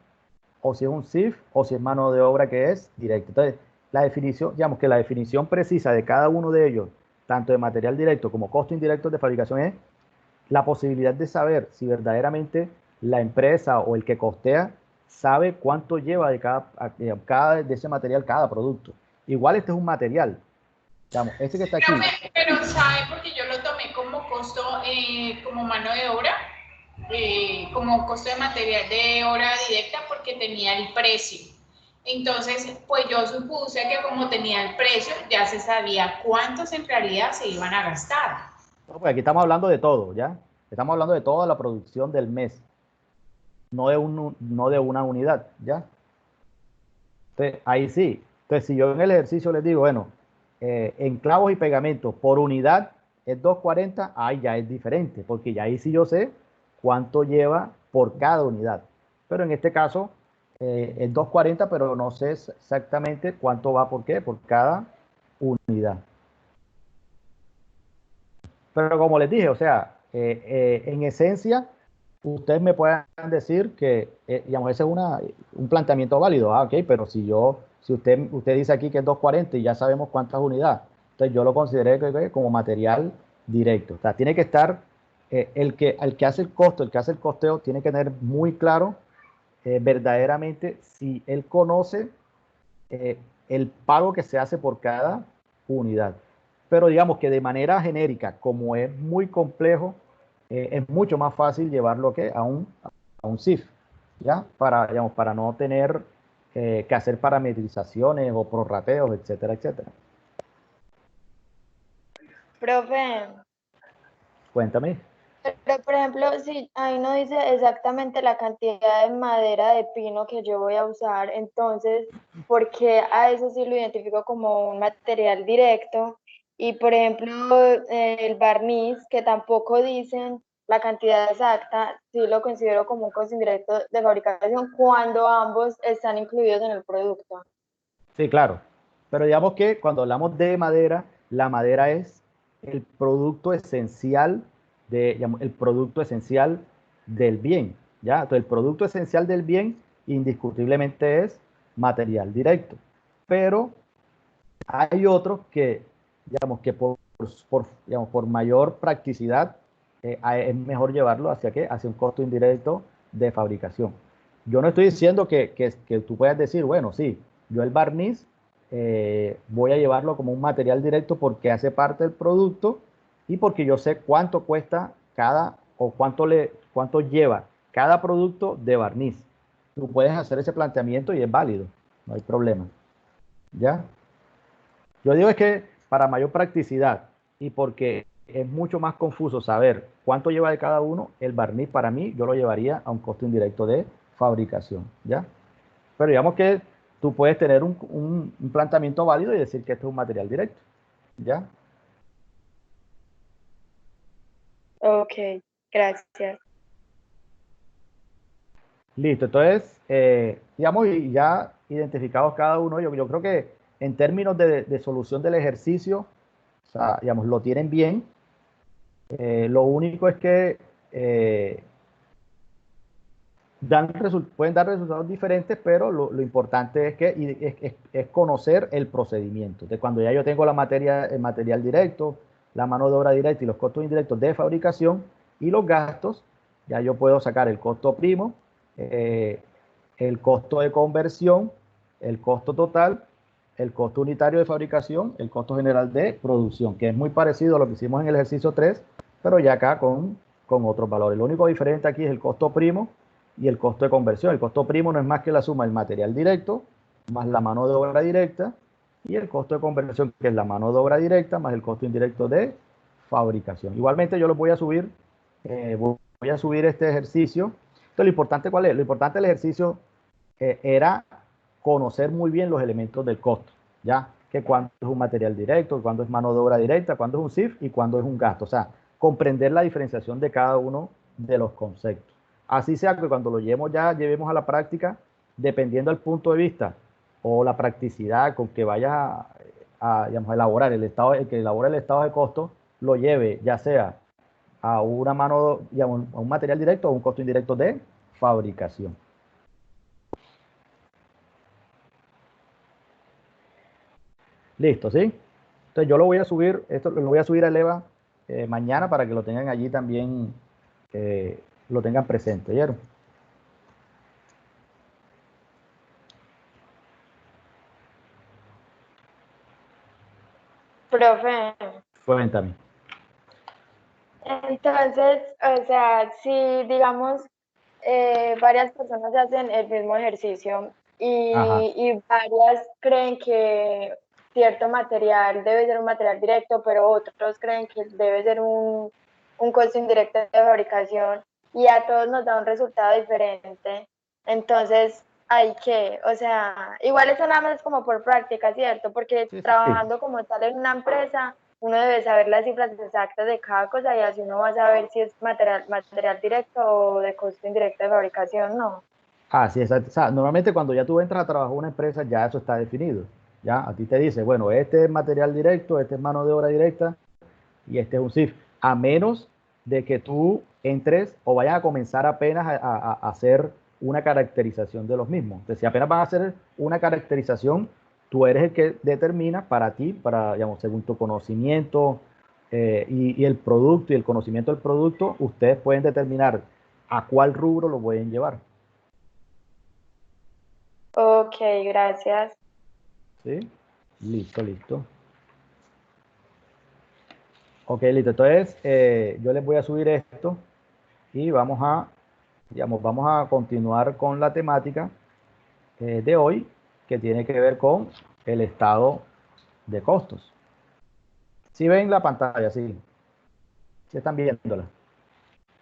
o si es un SIF o si es mano de obra que es directa. Entonces, la definición, digamos que la definición precisa de cada uno de ellos, tanto de material directo como costo indirecto de fabricación, es la posibilidad de saber si verdaderamente la empresa o el que costea sabe cuánto lleva de ese material cada producto. Igual este es un material. Digamos, este que está aquí. Pero ¿sabe? Porque yo lo tomé como costo, como mano de obra, como costo de material de obra directa porque tenía el precio. Entonces, pues yo supuse que como tenía el precio, ya se sabía cuántos en realidad se iban a gastar. No, pues aquí estamos hablando de todo, ¿ya? Estamos hablando de toda la producción del mes, no de una unidad, ¿ya? Entonces, ahí sí. Entonces, si yo en el ejercicio les digo, bueno, en clavos y pegamentos por unidad es 2.40, ahí ya es diferente, porque ya ahí sí yo sé cuánto lleva por cada unidad. Pero en este caso es 2.40, pero no sé exactamente cuánto va por cada unidad. Pero como les dije, o sea, en esencia, ustedes me pueden decir que, digamos, ese es un planteamiento válido. Ok, pero si usted dice aquí que es 240 y ya sabemos cuántas unidades, entonces yo lo consideré como material directo. O sea, tiene que estar, el que hace el costo, el que hace el costeo, tiene que tener muy claro verdaderamente si él conoce el pago que se hace por cada unidad. Pero digamos que de manera genérica, como es muy complejo, es mucho más fácil llevarlo a un CIF, ¿ya? Digamos, para no tener que hacer parametrizaciones o prorrateos, etcétera, etcétera. Profe, Cuéntame. pero por ejemplo, si ahí no dice exactamente la cantidad de madera de pino que yo voy a usar, entonces, ¿por qué a eso sí lo identifico como un material directo? Y por ejemplo, el barniz, que tampoco dicen la cantidad exacta, sí lo considero como un costo indirecto de fabricación cuando ambos están incluidos en el producto. Sí, claro. Pero digamos que cuando hablamos de madera, la madera es el producto esencial digamos, el producto esencial del bien, ¿ya? Entonces, el producto esencial del bien indiscutiblemente es material directo. Pero hay otros que, digamos, que digamos, por mayor practicidad, es mejor llevarlo hacia qué, hacia un costo indirecto de fabricación. Yo no estoy diciendo que tú puedas decir, bueno, sí, yo el barniz voy a llevarlo como un material directo porque hace parte del producto y porque yo sé cuánto cuesta o cuánto lleva cada producto de barniz. Tú puedes hacer ese planteamiento y es válido, no hay problema. ¿Ya? Yo digo es que para mayor practicidad y porque es mucho más confuso saber cuánto lleva de cada uno, el barniz para mí yo lo llevaría a un costo indirecto de fabricación, ¿ya? Pero digamos que tú puedes tener un planteamiento válido y decir que esto es un material directo, ¿ya? Ok, gracias. Listo, entonces, digamos, y ya identificados cada uno, yo creo que en términos de solución del ejercicio, o sea, digamos, lo tienen bien. Lo único es que pueden dar resultados diferentes, pero lo importante es que es conocer el procedimiento. De cuando ya yo tengo el material directo, la mano de obra directa y los costos indirectos de fabricación y los gastos, ya yo puedo sacar el costo primo, eh, el costo de conversión, el costo total, el costo unitario de fabricación, el costo general de producción, que es muy parecido a lo que hicimos en el ejercicio 3, pero ya acá con otros valores. Lo único diferente aquí es el costo primo y el costo de conversión. El costo primo no es más que la suma del material directo más la mano de obra directa y el costo de conversión, que es la mano de obra directa más el costo indirecto de fabricación. Igualmente yo lo voy a subir, voy a subir este ejercicio. Entonces, lo importante, ¿cuál es? Lo importante del ejercicio era conocer muy bien los elementos del costo, ¿ya? Que cuándo es un material directo, cuándo es mano de obra directa, cuándo es un CIF y cuándo es un gasto. O sea, comprender la diferenciación de cada uno de los conceptos. Así sea que cuando lo llevemos a la práctica, dependiendo del punto de vista o la practicidad con que vaya digamos, a elaborar el que elabora el estado de costo, lo lleve ya sea a una mano, digamos, a un material directo o un costo indirecto de fabricación. Listo, ¿sí? Entonces yo lo voy a subir, esto lo voy a subir a Eleva mañana para que lo tengan allí también, lo tengan presente, ¿vieron? Profe, Cuéntame. entonces, o sea, si digamos varias personas hacen el mismo ejercicio Ajá. y varias creen que cierto material debe ser un material directo, pero otros creen que debe ser un costo indirecto de fabricación y a todos nos da un resultado diferente. Entonces, hay que, o sea, igual eso nada más es como por práctica, ¿cierto? Porque Sí, sí, sí. trabajando como tal en una empresa, uno debe saber las cifras exactas de cada cosa y así uno va a saber si es material directo o de costo indirecto de fabricación, ¿no? Ah, sí, exacto. O sea, normalmente cuando ya tú entras a trabajar en una empresa, ya eso está definido. Ya, a ti te dice, bueno, este es material directo, este es mano de obra directa y este es un CIF. A menos de que tú entres o vayan a comenzar apenas a hacer una caracterización de los mismos. Entonces, si apenas van a hacer una caracterización, tú eres el que determina para ti, digamos, según tu conocimiento y el producto y el conocimiento del producto, ustedes pueden determinar a cuál rubro lo pueden llevar. Ok, gracias. ¿Sí? Listo, listo. Ok, listo. Entonces, yo les voy a subir esto y vamos a continuar con la temática de hoy, que tiene que ver con el estado de costos. ¿Sí ven la pantalla? Sí. ¿Sí están viéndola?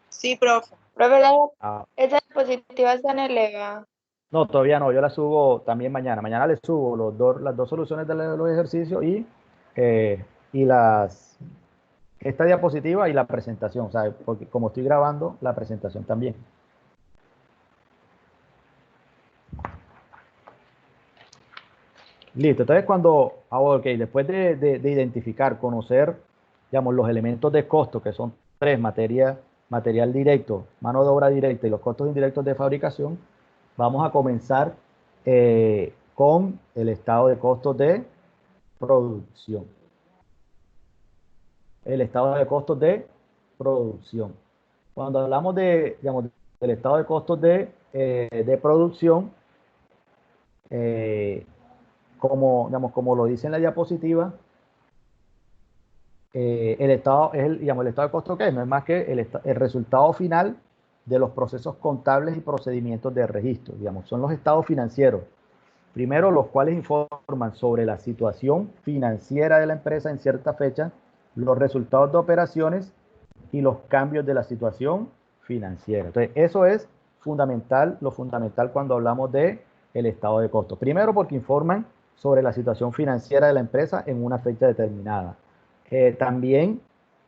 Sí, profe. Profe, Ah, esa diapositiva está en el EVA. no, todavía no. Yo la subo también mañana. Mañana les subo las dos soluciones de los ejercicios y esta diapositiva y la presentación. O sea, porque como estoy grabando, la presentación también. Listo, entonces después de identificar, conocer, digamos, los elementos de costo, que son tres: material directo, mano de obra directa y los costos indirectos de fabricación, vamos a comenzar con el estado de costos de producción. El estado de costos de producción. Cuando hablamos digamos, del estado de costos de producción, como lo dice en la diapositiva, el estado es digamos, el estado de costo que no es más que el resultado final de los procesos contables y procedimientos de registro. Digamos, son los estados financieros. Primero, los cuales informan sobre la situación financiera de la empresa en cierta fecha, los resultados de operaciones y los cambios de la situación financiera. Entonces, eso es fundamental, lo fundamental cuando hablamos de el estado de costo. Primero, porque informan sobre la situación financiera de la empresa en una fecha determinada. También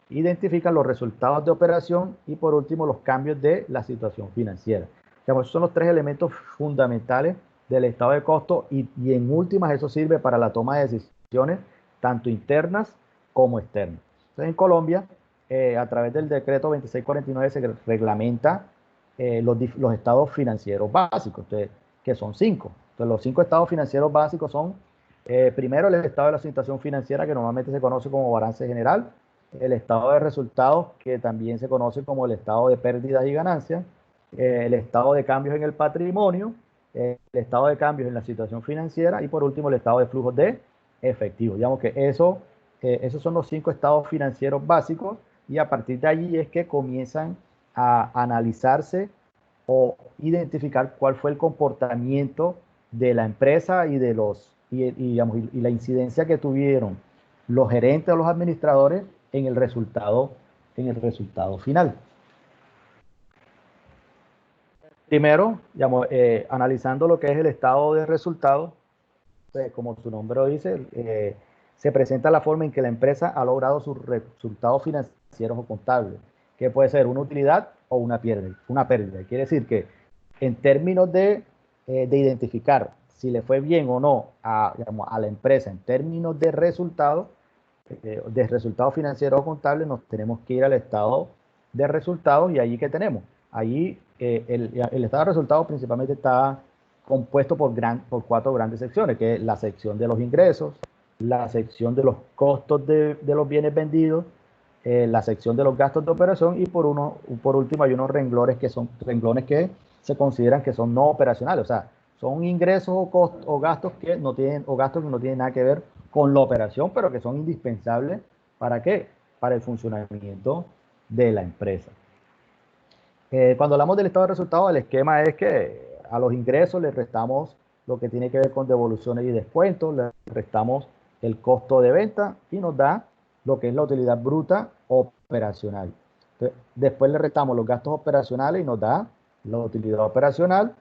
identifican los resultados de operación y, por último, los cambios de la situación financiera. Digamos, esos son los tres elementos fundamentales del estado de costo y en últimas eso sirve para la toma de decisiones tanto internas como externas. Entonces, en Colombia, a través del decreto 2649 se reglamenta los estados financieros básicos, entonces, que son 5. Entonces, los 5 estados financieros básicos son, primero, el estado de la situación financiera, que normalmente se conoce como balance general; el estado de resultados, que también se conoce como el estado de pérdidas y ganancias; el estado de cambios en el patrimonio; el estado de cambios en la situación financiera; y por último, el estado de flujos de efectivo. Digamos que esos son los 5 estados financieros básicos, y a partir de allí es que comienzan a analizarse o identificar cuál fue el comportamiento de la empresa y digamos, y la incidencia que tuvieron los gerentes o los administradores en el resultado final. Primero, digamos, analizando lo que es el estado de resultados, pues, como su nombre lo dice, se presenta la forma en que la empresa ha logrado sus resultados financieros o contables, que puede ser una utilidad o una pérdida. Quiere decir que en términos de identificar si le fue bien o no digamos, a la empresa en términos de resultados financieros o contables, nos tenemos que ir al estado de resultados. Y allí, ¿qué tenemos? Allí el estado de resultados principalmente está compuesto por 4 grandes secciones, que es la sección de los ingresos, la sección de los costos de los bienes vendidos, la sección de los gastos de operación, y por último hay unos renglones que se consideran que son no operacionales, o sea, son ingresos o gastos que no tienen nada que ver con la operación, pero que son indispensables. ¿Para qué? Para el funcionamiento de la empresa. Cuando hablamos del estado de resultados, el esquema es que a los ingresos le restamos lo que tiene que ver con devoluciones y descuentos, le restamos el costo de venta y nos da lo que es la utilidad bruta operacional. Entonces, después le restamos los gastos operacionales y nos da la utilidad operacional.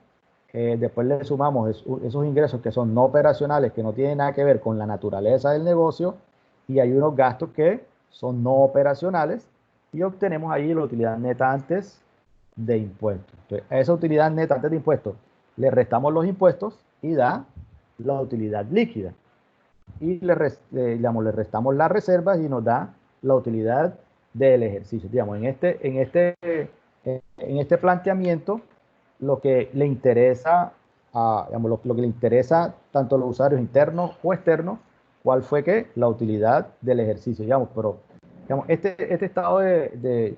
Después le sumamos esos ingresos que son no operacionales, que no tienen nada que ver con la naturaleza del negocio, y hay unos gastos que son no operacionales, y obtenemos ahí la utilidad neta antes de impuestos. Entonces, a esa utilidad neta antes de impuestos le restamos los impuestos y da la utilidad líquida. Y le restamos las reservas y nos da la utilidad del ejercicio. Digamos, en este En este planteamiento, lo que le interesa, digamos, lo que le interesa tanto a los usuarios internos o externos, cuál fue que la utilidad del ejercicio, digamos, pero digamos, este estado de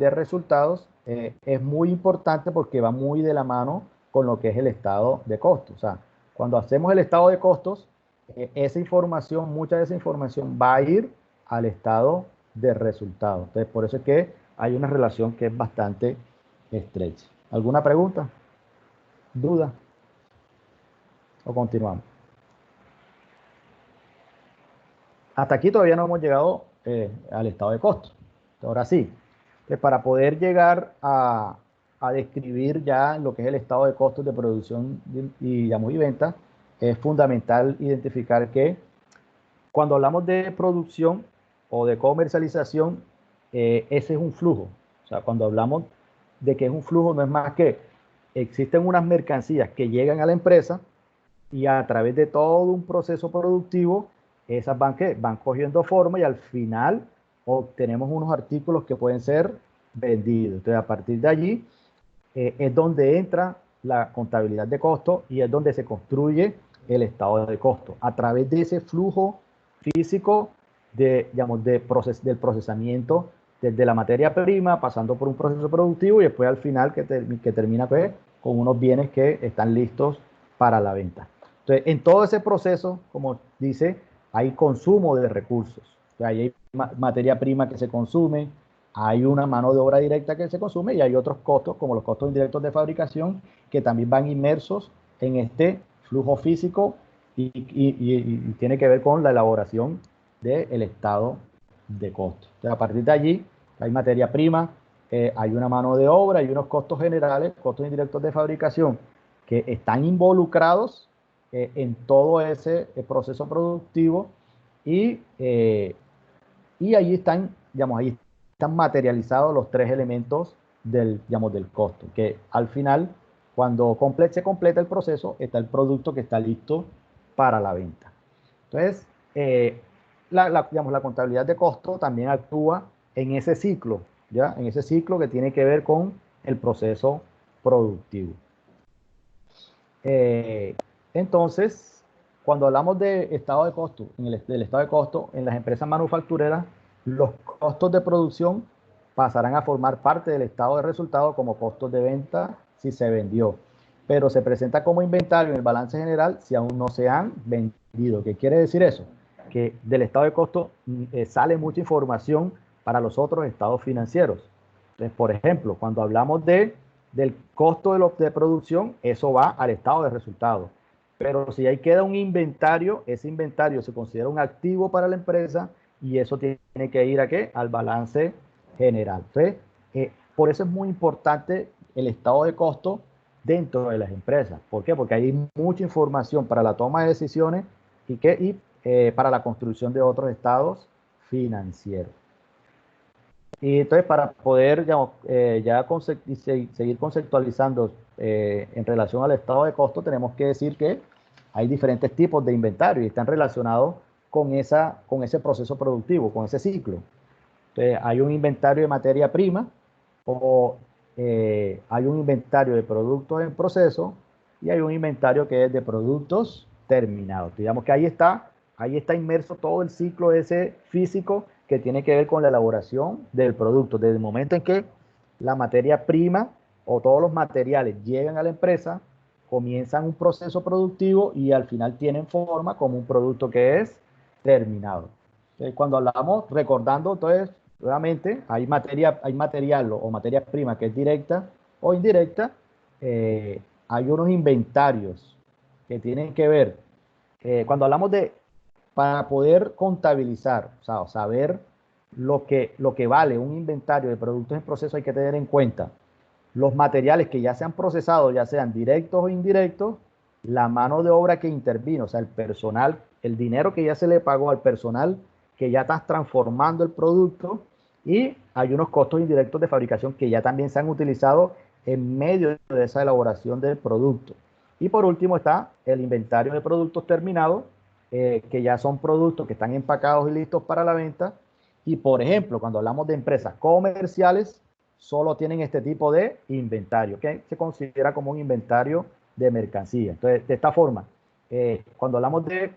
resultados es muy importante porque va muy de la mano con lo que es el estado de costos. O sea, cuando hacemos el estado de costos, esa información, mucha de esa información va a ir al estado de resultados. Entonces, por eso es que hay una relación que es bastante estrecha. ¿Alguna pregunta? ¿Duda? ¿O continuamos? Hasta aquí todavía no hemos llegado al estado de costos. Ahora sí, para poder llegar a describir ya lo que es el estado de costos de producción y venta, es fundamental identificar que cuando hablamos de producción o de comercialización, ese es un flujo. O sea, cuando hablamos de que es un flujo, no es más que existen unas mercancías que llegan a la empresa y a través de todo un proceso productivo, esas van cogiendo forma y al final obtenemos unos artículos que pueden ser vendidos. Entonces, a partir de allí es donde entra la contabilidad de costos y es donde se construye el estado de costo. A través de ese flujo físico del procesamiento desde la materia prima, pasando por un proceso productivo y después al final que termina pues, con unos bienes que están listos para la venta. Entonces, en todo ese proceso, como dice, hay consumo de recursos. O sea, hay materia prima que se consume, hay una mano de obra directa que se consume y hay otros costos, como los costos indirectos de fabricación, que también van inmersos en este flujo físico y tiene que ver con la elaboración del estado de costo. Entonces, a partir de allí, hay materia prima, hay una mano de obra, hay unos costos generales, costos indirectos de fabricación, que están involucrados en todo ese proceso productivo y ahí están, ahí están materializados los tres elementos del costo, que al final, cuando se completa el proceso, está el producto que está listo para la venta. Entonces, la contabilidad de costo también actúa en ese ciclo, ¿ya? En ese ciclo que tiene que ver con el proceso productivo. Entonces, cuando hablamos de estado de costo, del estado de costo en las empresas manufactureras, los costos de producción pasarán a formar parte del estado de resultado como costos de venta si se vendió, pero se presenta como inventario en el balance general si aún no se han vendido. ¿Qué quiere decir eso? Que del estado de costo sale mucha información para los otros estados financieros. Entonces, por ejemplo, cuando hablamos del costo de producción, eso va al estado de resultados. Pero si ahí queda un inventario, ese inventario se considera un activo para la empresa y eso tiene que ir ¿a qué? Al balance general. Entonces, por eso es muy importante el estado de costo dentro de las empresas. ¿Por qué? Porque hay mucha información para la toma de decisiones y para la construcción de otros estados financieros. Y entonces, para poder seguir conceptualizando en relación al estado de costo, tenemos que decir que hay diferentes tipos de inventario y están relacionados con ese proceso productivo, con ese ciclo. Entonces, hay un inventario de materia prima o hay un inventario de productos en proceso y hay un inventario que es de productos terminados. Digamos que ahí está inmerso todo el ciclo ese físico que tiene que ver con la elaboración del producto, desde el momento en que la materia prima o todos los materiales llegan a la empresa, comienzan un proceso productivo y al final tienen forma como un producto que es terminado. Cuando hablamos, recordando, entonces, nuevamente, hay material o materia prima que es directa o indirecta, hay unos inventarios que tienen que ver, cuando hablamos para poder contabilizar, o sea, saber lo que vale un inventario de productos en proceso, hay que tener en cuenta los materiales que ya se han procesado, ya sean directos o indirectos, la mano de obra que intervino, o sea, el personal, el dinero que ya se le pagó al personal que ya está transformando el producto, y hay unos costos indirectos de fabricación que ya también se han utilizado en medio de esa elaboración del producto. Y por último está el inventario de productos terminados, que ya son productos que están empacados y listos para la venta. Y por ejemplo, cuando hablamos de empresas comerciales, solo tienen este tipo de inventario, que se considera como un inventario de mercancía. Entonces, de esta forma, cuando hablamos de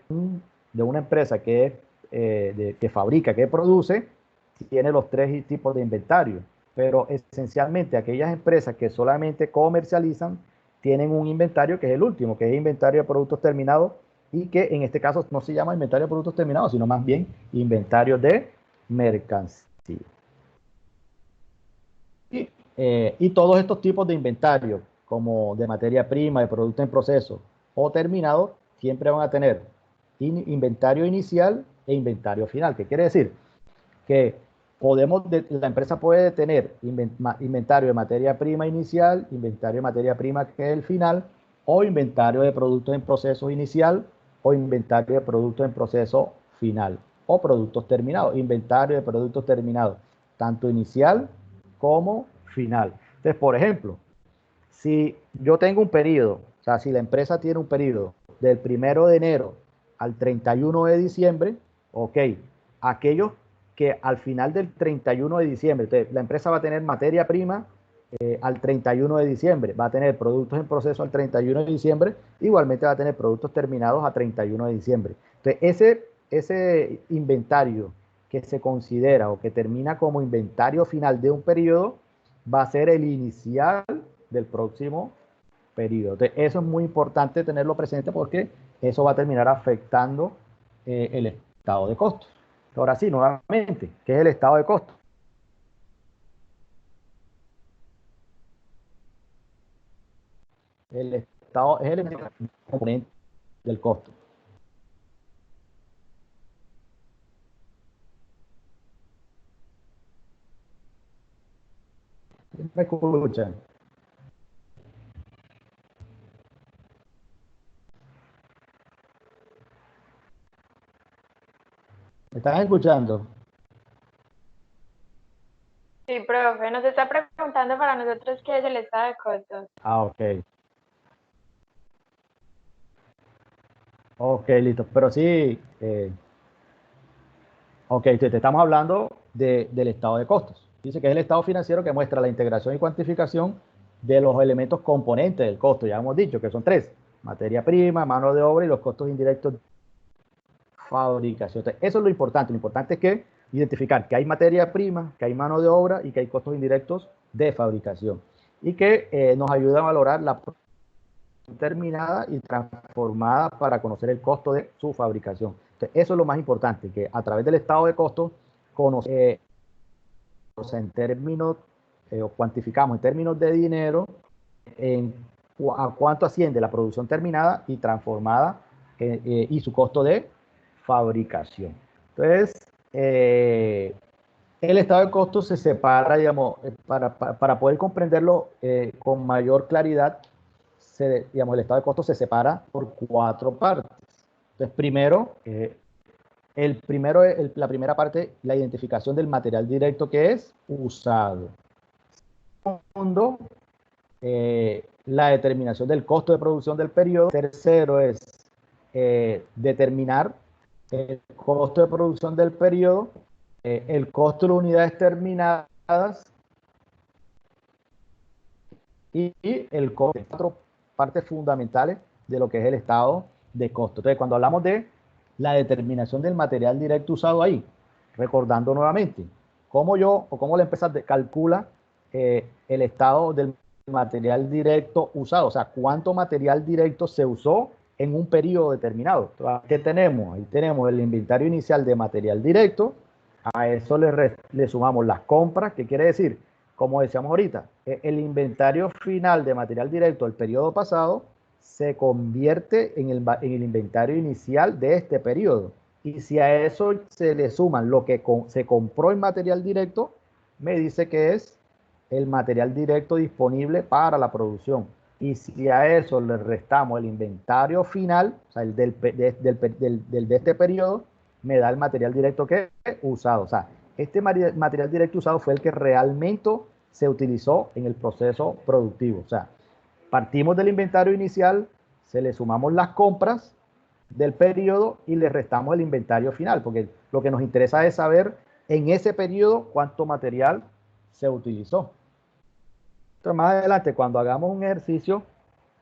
una empresa que fabrica, que produce, tiene los tres tipos de inventario, pero esencialmente aquellas empresas que solamente comercializan tienen un inventario que es el último, que es inventario de productos terminados, y que en este caso no se llama inventario de productos terminados, sino más bien inventario de mercancía. Y todos estos tipos de inventario, como de materia prima, de producto en proceso o terminado, siempre van a tener inventario inicial e inventario final. ¿Qué quiere decir? Que la empresa puede tener inventario de materia prima inicial, inventario de materia prima que es el final, o inventario de productos en proceso inicial, o inventario de productos en proceso final, o productos terminados, inventario de productos terminados, tanto inicial como final. Entonces, por ejemplo, si yo tengo un periodo, o sea, si la empresa tiene un periodo del 1 de enero al 31 de diciembre, ok, aquellos que al final del 31 de diciembre, entonces, la empresa va a tener materia prima al 31 de diciembre, va a tener productos en proceso al 31 de diciembre, igualmente va a tener productos terminados a 31 de diciembre. Entonces, ese inventario que se considera o que termina como inventario final de un periodo va a ser el inicial del próximo periodo. Entonces, eso es muy importante tenerlo presente porque eso va a terminar afectando el estado de costos. Ahora sí, nuevamente, ¿qué es el estado de costos? El estado es el componente del costo. ¿Me escuchan? ¿Me están escuchando? Sí, profe, nos está preguntando para nosotros qué es el estado de costos. Ah, ok. Ok, listo. Pero sí, ok, te estamos hablando del estado de costos. Dice que es el estado financiero que muestra la integración y cuantificación de los elementos componentes del costo. Ya hemos dicho que son tres: materia prima, mano de obra y los costos indirectos de fabricación. Entonces, eso es lo importante. Lo importante es que identificar que hay materia prima, que hay mano de obra y que hay costos indirectos de fabricación. Y que nos ayuda a valorar la terminada y transformada para conocer el costo de su fabricación. Entonces, eso es lo más importante, que a través del estado de costos conocemos en términos, o cuantificamos en términos de dinero, a cuánto asciende la producción terminada y transformada y su costo de fabricación. Entonces, el estado de costos se separa, digamos, para poder comprenderlo con mayor claridad, digamos, el estado de costos se separa por cuatro partes. Entonces, primero, la primera parte, la identificación del material directo que es usado. Segundo, la determinación del costo de producción del periodo. Tercero es determinar el costo de producción del periodo, el costo de las unidades terminadas y el costo. Cuatro partes fundamentales de lo que es el estado de costo. Entonces, cuando hablamos de la determinación del material directo usado ahí, recordando nuevamente cómo la empresa calcula el estado del material directo usado, o sea, cuánto material directo se usó en un periodo determinado. Entonces, ¿qué tenemos? Ahí tenemos el inventario inicial de material directo, a eso le sumamos las compras, ¿qué quiere decir? Como decíamos ahorita, el inventario final de material directo del periodo pasado se convierte en el inventario inicial de este periodo. Y si a eso se le suman lo que se compró en material directo, me dice que es el material directo disponible para la producción. Y si a eso le restamos el inventario final, o sea, el de este periodo, me da el material directo que es usado. O sea, este material directo usado fue el que realmente se utilizó en el proceso productivo. O sea, partimos del inventario inicial, se le sumamos las compras del periodo y le restamos el inventario final, porque lo que nos interesa es saber en ese periodo cuánto material se utilizó. Entonces, más adelante, cuando hagamos un ejercicio,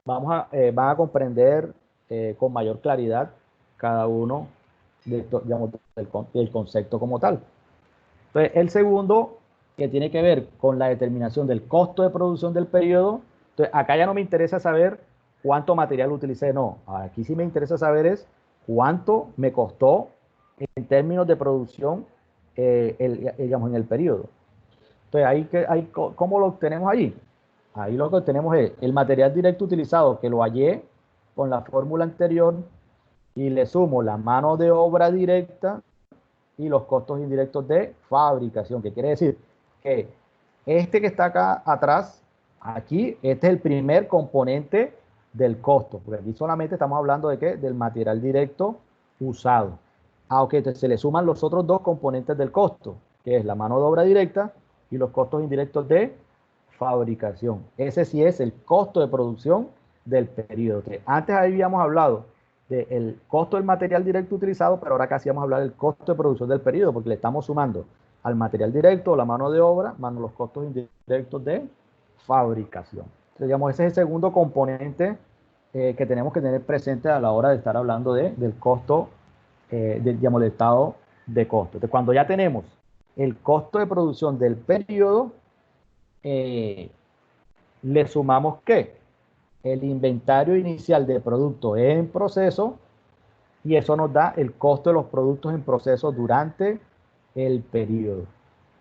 van a comprender con mayor claridad cada uno digamos, del concepto como tal. Entonces, el segundo, que tiene que ver con la determinación del costo de producción del periodo. Entonces, acá ya no me interesa saber cuánto material utilicé, no. Aquí sí me interesa saber es cuánto me costó en términos de producción digamos, en el periodo. Entonces, ¿cómo lo obtenemos allí? Ahí lo que obtenemos es el material directo utilizado, que lo hallé con la fórmula anterior, y le sumo la mano de obra directa y los costos indirectos de fabricación, que quiere decir que este que está acá atrás, aquí, este es el primer componente del costo, porque aquí solamente estamos hablando de qué, del material directo usado. Ok, entonces se le suman los otros dos componentes del costo, que es la mano de obra directa y los costos indirectos de fabricación. Ese sí es el costo de producción del periodo. Antes habíamos hablado del costo del material directo utilizado, pero ahora casi vamos a hablar del costo de producción del periodo, porque le estamos sumando al material directo, la mano de obra, más los costos indirectos de fabricación. Entonces, digamos, ese es el segundo componente que tenemos que tener presente a la hora de estar hablando del costo, digamos, del estado de costo. Entonces, cuando ya tenemos el costo de producción del periodo, le sumamos ¿qué? El inventario inicial de productos en proceso, y eso nos da el costo de los productos en proceso durante el periodo.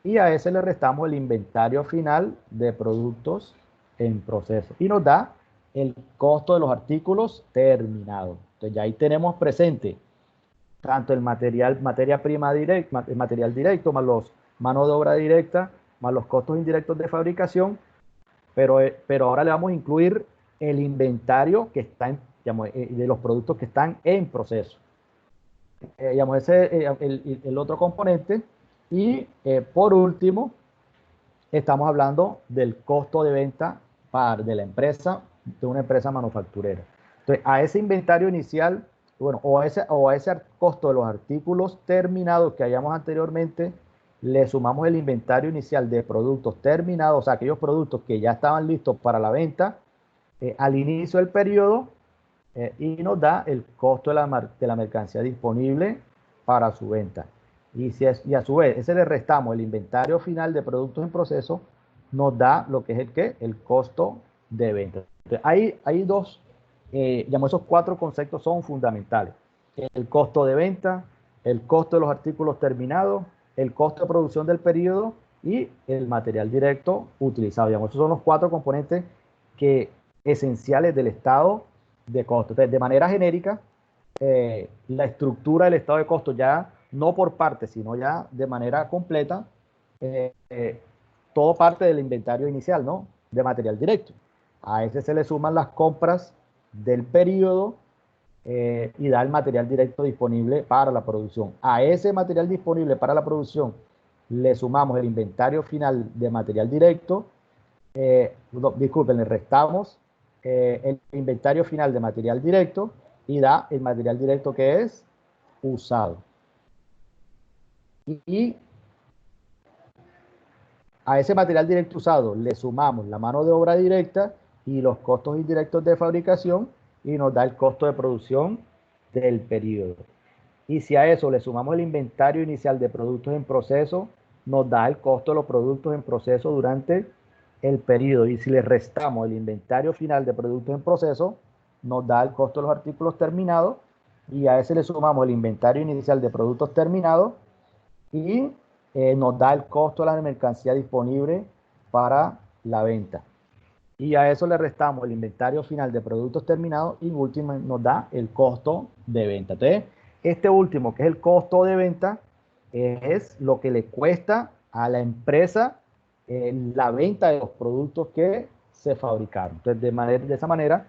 Y a ese le restamos el inventario final de productos en proceso. Y nos da el costo de los artículos terminados. Entonces ya ahí tenemos presente tanto el materia prima directa, el material directo, más los mano de obra directa, más los costos indirectos de fabricación, pero ahora le vamos a incluir el inventario que está digamos, de los productos que están en proceso. Digamos, ese es el otro componente. Y por último, estamos hablando del costo de venta de la empresa, de una empresa manufacturera. Entonces, a ese inventario inicial, bueno, o a ese costo de los artículos terminados que hayamos anteriormente, le sumamos el inventario inicial de productos terminados, o sea, aquellos productos que ya estaban listos para la venta al inicio del periodo, y nos da el costo de la mercancía disponible para su venta. Y a su vez, ese le restamos el inventario final de productos en proceso, nos da lo que es el costo de venta. Entonces, hay dos, digamos, esos cuatro conceptos son fundamentales. El costo de venta, el costo de los artículos terminados, el costo de producción del periodo y el material directo utilizado. Digamos, esos son los cuatro componentes esenciales del estado de costo. Entonces, de manera genérica, la estructura del estado de costo ya no por partes, sino ya de manera completa, todo parte del inventario inicial, ¿no? De material directo. A ese se le suman las compras del periodo y da el material directo disponible para la producción. A ese material disponible para la producción le sumamos el inventario final de material directo. No, disculpen, le restamos el inventario final de material directo y da el material directo que es usado. Y a ese material directo usado le sumamos la mano de obra directa y los costos indirectos de fabricación y nos da el costo de producción del periodo. Y si a eso le sumamos el inventario inicial de productos en proceso, nos da el costo de los productos en proceso durante el periodo. Y si le restamos el inventario final de productos en proceso, nos da el costo de los artículos terminados. Y a ese le sumamos el inventario inicial de productos terminados y nos da el costo de la mercancía disponible para la venta. Y a eso le restamos el inventario final de productos terminados y último nos da el costo de venta. Entonces, este último, que es el costo de venta, es lo que le cuesta a la empresa la venta de los productos que se fabricaron. Entonces, de esa manera,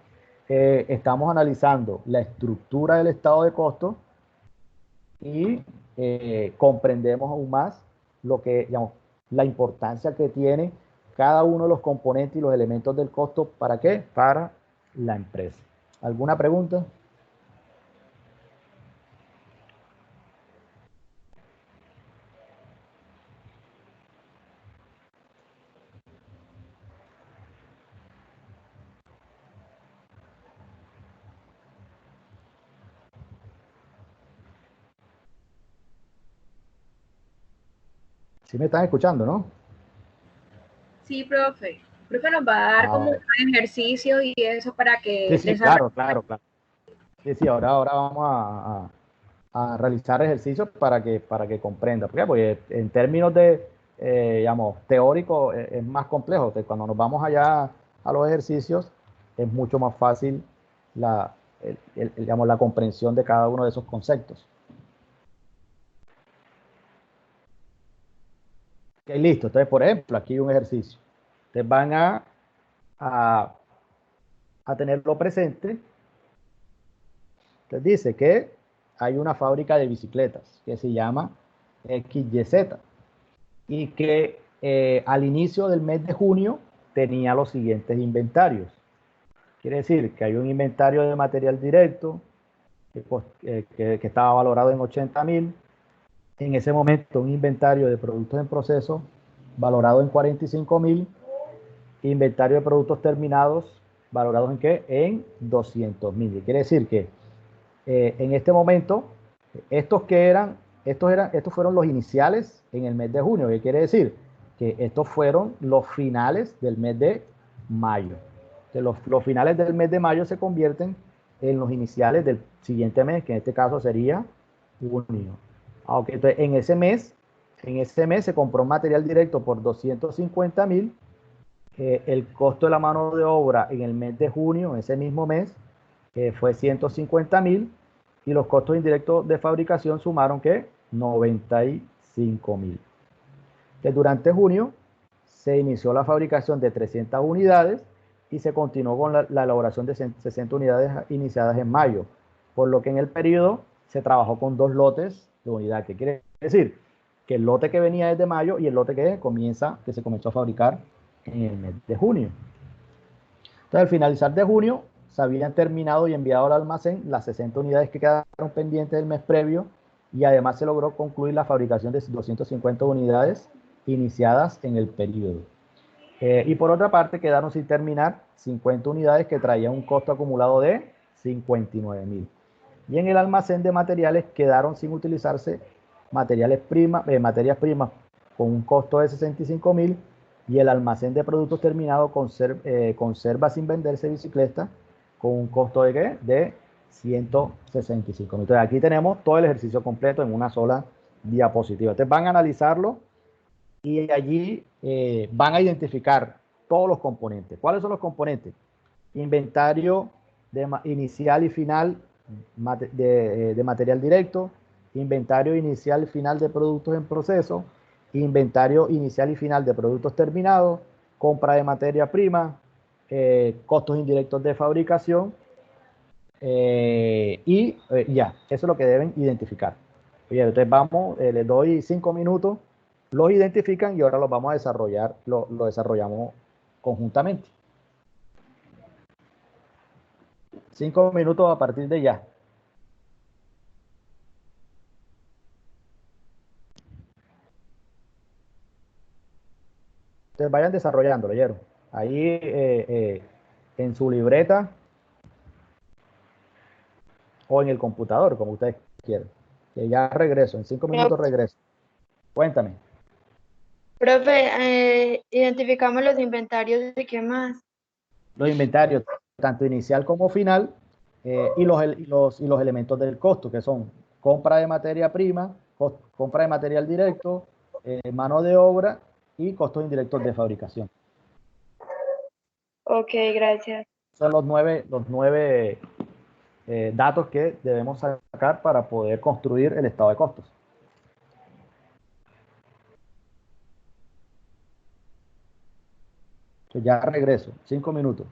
estamos analizando la estructura del estado de costo y comprendemos aún más lo que, digamos, la importancia que tiene cada uno de los componentes y los elementos del costo. ¿Para qué? Para la empresa. ¿Alguna pregunta? ¿Sí me están escuchando, no? Sí, profe. Profe nos va a dar como Bueno. un ejercicio y eso para que Sí, claro. Sí, ahora vamos a realizar ejercicios para que comprenda. ¿Por qué? Porque en términos de, digamos, teórico es más complejo. Que cuando nos vamos allá a los ejercicios es mucho más fácil digamos, la comprensión de cada uno de esos conceptos. Ok, listo. Entonces, por ejemplo, aquí hay un ejercicio. Ustedes van a, a tenerlo presente. Entonces dice que hay una fábrica de bicicletas que se llama XYZ y que al inicio del mes de junio tenía los siguientes inventarios. Quiere decir que hay un inventario de material directo que estaba valorado en 80.000. En ese momento un inventario de productos en proceso valorado en 45.000. Inventario de productos terminados valorados en qué? En 200.000. Quiere decir que en este momento estos fueron los iniciales en el mes de junio. ¿Qué quiere decir? Que estos fueron los finales del mes de mayo. Que los finales del mes de mayo se convierten en los iniciales del siguiente mes, que en este caso sería junio. Aunque entonces, en ese mes se compró material directo por 250.000. El costo de la mano de obra en el mes de junio, ese mismo mes, fue 150.000 y los costos indirectos de fabricación sumaron que 95.000. Durante junio se inició la fabricación de 300 unidades y se continuó con la elaboración de 60 unidades iniciadas en mayo, por lo que en el periodo se trabajó con 2 lotes de unidad. ¿Qué quiere decir? Que el lote que venía desde mayo y el lote que se comenzó a fabricar en el mes de junio. Entonces, al finalizar de junio, se habían terminado y enviado al almacén las 60 unidades que quedaron pendientes del mes previo y además se logró concluir la fabricación de 250 unidades iniciadas en el periodo. Y por otra parte, quedaron sin terminar 50 unidades que traían un costo acumulado de 59.000. Y en el almacén de materiales quedaron sin utilizarse materias primas con un costo de 65.000 y el almacén de productos terminados conserva sin venderse bicicleta con un costo de ¿qué? De 165.000. Entonces aquí tenemos todo el ejercicio completo en una sola diapositiva. Ustedes van a analizarlo y allí van a identificar todos los componentes. ¿Cuáles son los componentes? Inventario inicial y final de material directo, inventario inicial y final de productos en proceso, inventario inicial y final de productos terminados, compra de materia prima, costos indirectos de fabricación ya, eso es lo que deben identificar. Oye, entonces vamos, les doy 5 minutos, los identifican y ahora los vamos a desarrollar, lo desarrollamos conjuntamente. 5 minutos a partir de ya. Entonces vayan desarrollando, ¿leyeron? Ahí en su libreta o en el computador, como ustedes quieran. Que ya regreso, en 5 minutos regreso. Cuéntame. Profe, identificamos los inventarios y qué más. Los inventarios, tanto inicial como final, y los elementos del costo, que son compra de materia prima, compra de material directo, mano de obra y costos indirectos de fabricación. Ok, gracias. Son los nueve datos que debemos sacar para poder construir el estado de costos. Entonces ya regreso, 5 minutos.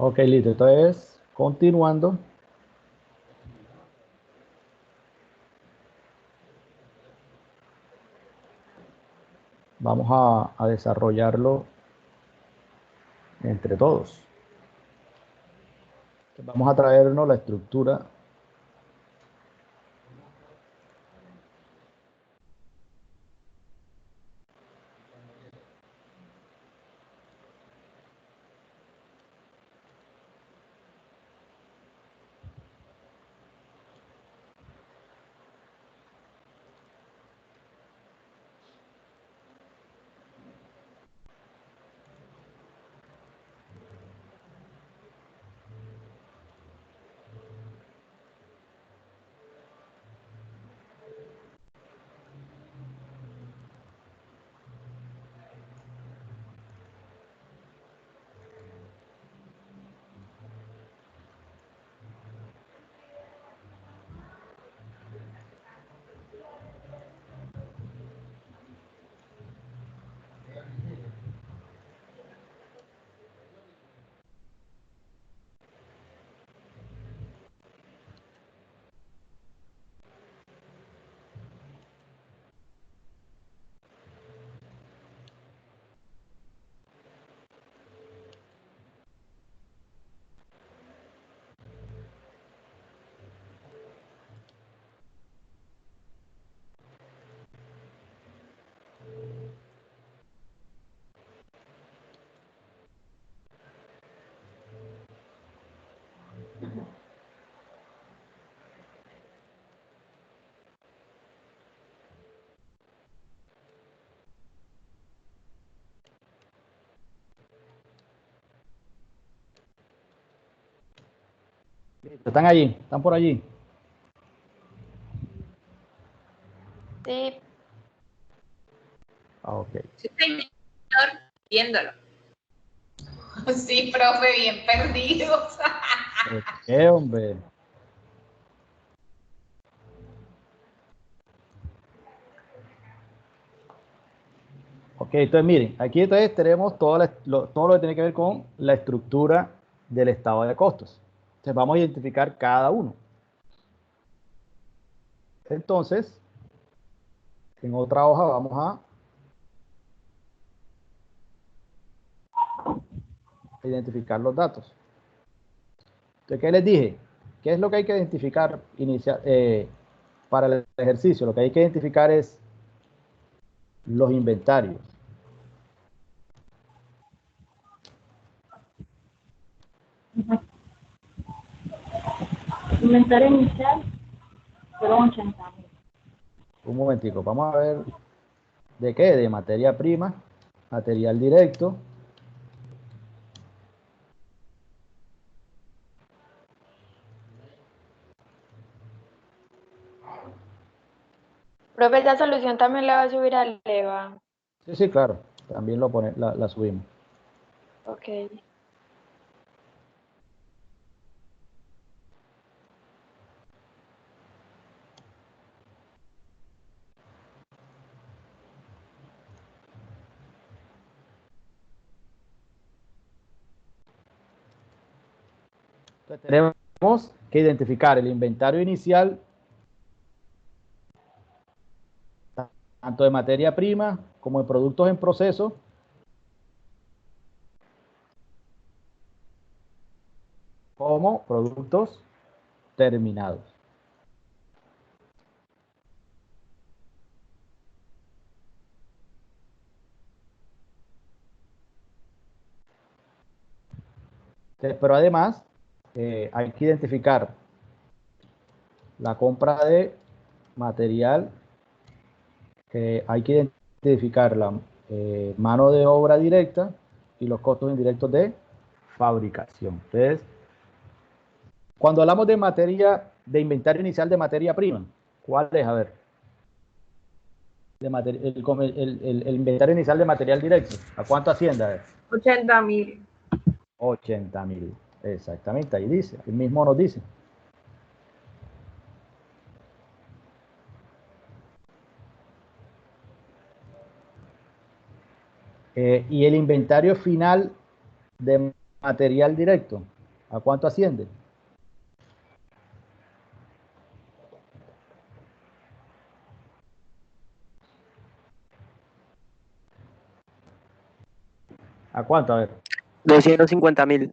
Ok, listo. Entonces, continuando. Vamos a desarrollarlo entre todos. Vamos a traernos la estructura ¿Están allí? ¿Están por allí? Sí, Ok. Sí, señor, viéndolo. Sí, profe, bien perdidos. ¿Qué, hombre? Ok, entonces miren, aquí entonces tenemos todo lo que tiene que ver con la estructura del estado de costos. Entonces vamos a identificar cada uno. Entonces, en otra hoja vamos a identificar los datos. Entonces, ¿qué les dije? ¿Qué es lo que hay que identificar para el ejercicio? Lo que hay que identificar es los inventarios. Inventario inicial fueron 80.000. Un momentico, vamos a ver de qué, de materia prima, material directo, profe, esa solución también la va a subir al EVA. sí, sí, claro, también la subimos. Ok. Entonces, tenemos que identificar el inventario inicial, tanto de materia prima como de productos en proceso, como productos terminados. Pero además, hay que identificar la compra de material, hay que identificar la mano de obra directa y los costos indirectos de fabricación. Entonces, cuando hablamos de de inventario inicial de materia prima, ¿cuál es? A ver, el inventario inicial de material directo, ¿a cuánto asciende? A ver, 80.000. 80.000. Exactamente, ahí dice, el mismo nos dice. Y el inventario final de material directo, ¿a cuánto asciende? ¿A cuánto? A ver. 250.000.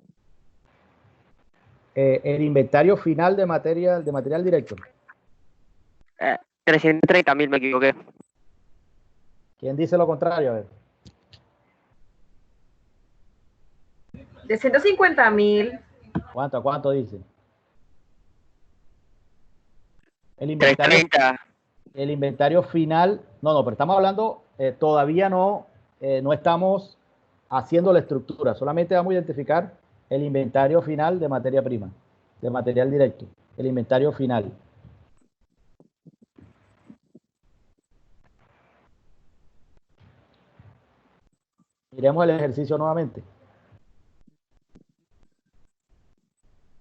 El inventario final de material directo. 330.000, me equivoqué. ¿Quién dice lo contrario? A ver. De 150.000. ¿Cuánto? ¿A cuánto dice? El inventario, 330. el inventario final, no, pero estamos hablando, todavía no estamos haciendo la estructura, solamente vamos a identificar el inventario final de materia prima, de material directo, el inventario final. Miremos el ejercicio nuevamente.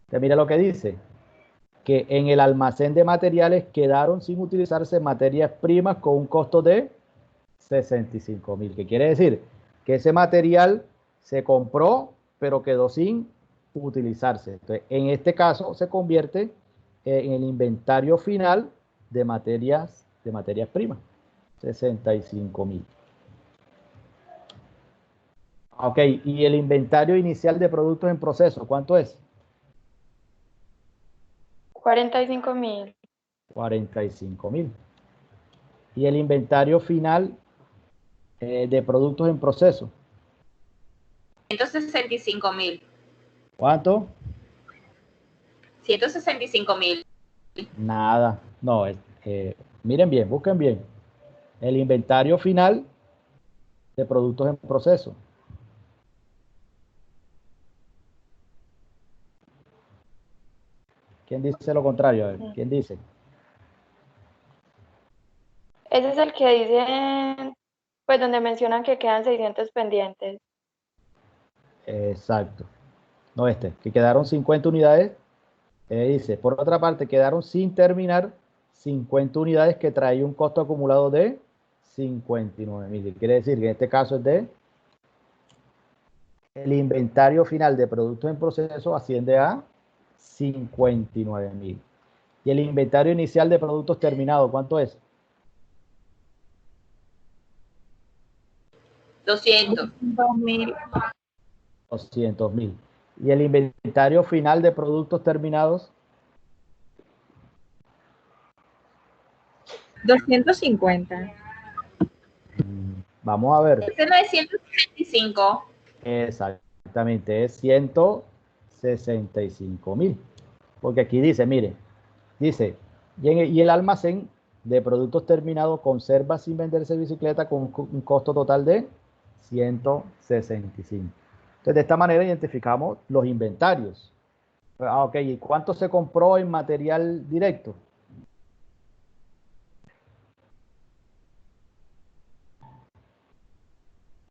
Usted mira lo que dice, que en el almacén de materiales quedaron sin utilizarse materias primas con un costo de 65.000, que quiere decir que ese material se compró, pero quedó sin utilizarse. Entonces, en este caso se convierte en el inventario final de materias primas, 65.000. Ok, y el inventario inicial de productos en proceso, ¿cuánto es? 45.000. 45.000. Y el inventario final de productos en proceso. 165.000. ¿Cuánto? 165.000. Nada. No, miren bien, busquen bien. El inventario final de productos en proceso. ¿Quién dice lo contrario? A ver, ¿quién dice? Ese es el que dice, pues donde mencionan que quedan 600 pendientes. Exacto. No, que quedaron 50 unidades. Dice, por otra parte, quedaron sin terminar 50 unidades que traía un costo acumulado de 59.000. Quiere decir que en este caso es de el inventario final de productos en proceso asciende a 59.000. Y el inventario inicial de productos terminados, ¿cuánto es? 200.000. 200.000. Y el inventario final de productos terminados, 250. vamos a ver. Ese no es 165. Exactamente, es 165.000. Porque aquí dice, mire, dice, y el almacén de productos terminados conserva sin venderse bicicleta con un costo total de 165. Entonces, de esta manera identificamos los inventarios. Ok, ¿y cuánto se compró en material directo?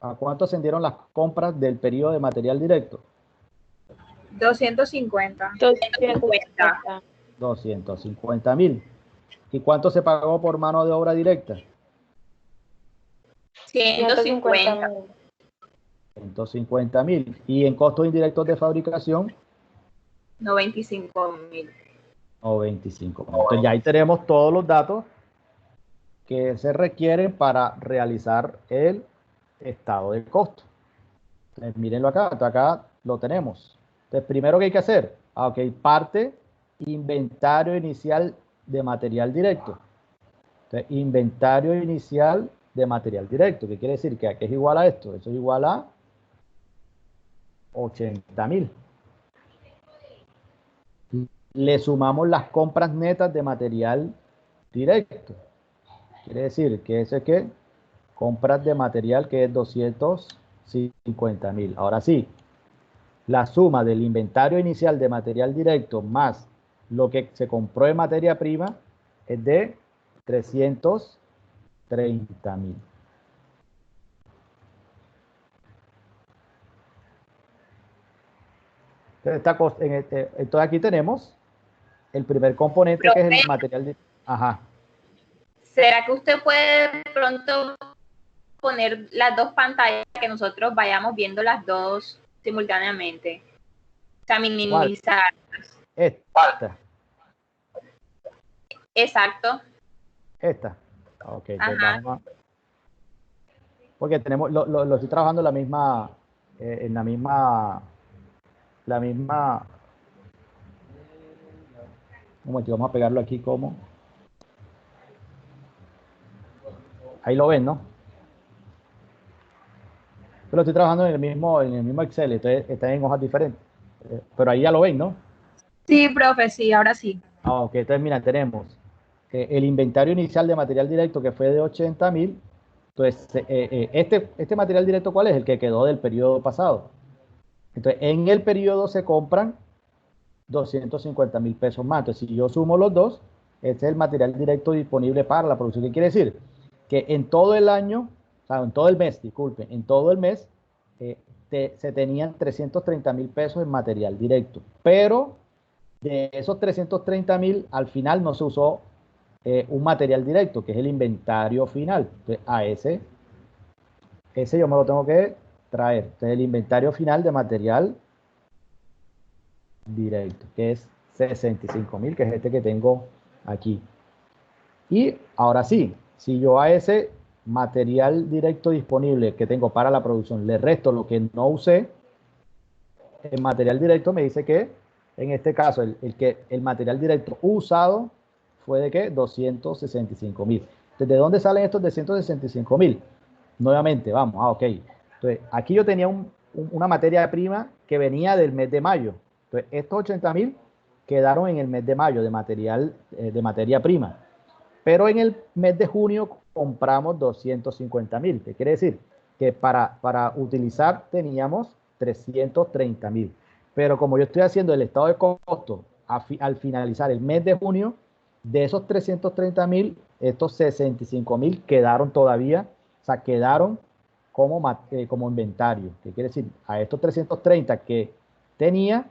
¿A cuánto ascendieron las compras del periodo de material directo? 250. 250. 250.000. ¿Y cuánto se pagó por mano de obra directa? 150. 150.000. ¿Y en costos indirectos de fabricación? 95.000. 95.000. Entonces ya ahí tenemos todos los datos que se requieren para realizar el estado de costo. Entonces, mírenlo acá, acá lo tenemos. Entonces, primero, ¿qué hay que hacer? Ok, parte inventario inicial de material directo. Entonces, inventario inicial de material directo. ¿Qué quiere decir? Que aquí es igual a esto. Eso es igual a 80.000. Le sumamos las compras netas de material directo. Quiere decir que eso es que compras de material que es 250.000. Ahora sí, la suma del inventario inicial de material directo más lo que se compró en materia prima es de 330.000. Entonces aquí tenemos el primer componente que es el material de... Ajá. ¿Será que usted puede de pronto poner las dos pantallas que nosotros vayamos viendo las dos simultáneamente. O sea, minimizar. Esta. Exacto. Esta. Ok, entonces Ajá. vamos a... Porque tenemos, lo estoy trabajando en la misma, un momento, vamos a pegarlo aquí como, ahí lo ven, ¿no? Yo lo estoy trabajando en el mismo Excel, entonces está en hojas diferentes, pero ahí ya lo ven, ¿no? Sí, profe, sí, ahora sí. Ok, entonces mira, tenemos el inventario inicial de material directo que fue de 80.000. Entonces, este material directo, ¿cuál es? El que quedó del periodo pasado. Entonces, en el periodo se compran 250.000 pesos más. Entonces, si yo sumo los dos, este es el material directo disponible para la producción. ¿Qué quiere decir? Que en todo el año, o sea, en todo el mes, disculpen, en todo el mes se tenían 330.000 pesos en material directo. Pero de esos 330.000, al final no se usó un material directo, que es el inventario final. Entonces, a ese yo me lo tengo que traer. Entonces, el inventario final de material directo, que es 65.000, que es este que tengo aquí. Y ahora sí, si yo a ese material directo disponible que tengo para la producción le resto lo que no usé, el material directo me dice que, en este caso, el material directo usado fue de ¿qué? 265.000. ¿Desde dónde salen estos 265.000? Nuevamente, vamos, ok. Entonces, aquí yo tenía una materia prima que venía del mes de mayo. Entonces, estos 80.000 quedaron en el mes de mayo de materia prima. Pero en el mes de junio compramos 250.000. ¿Qué quiere decir? Que para utilizar teníamos 330.000. Pero como yo estoy haciendo el estado de costo al finalizar el mes de junio, de esos 330.000, estos 65.000 quedaron todavía, o sea, quedaron como inventario. ¿Qué quiere decir? A estos 330 que tenía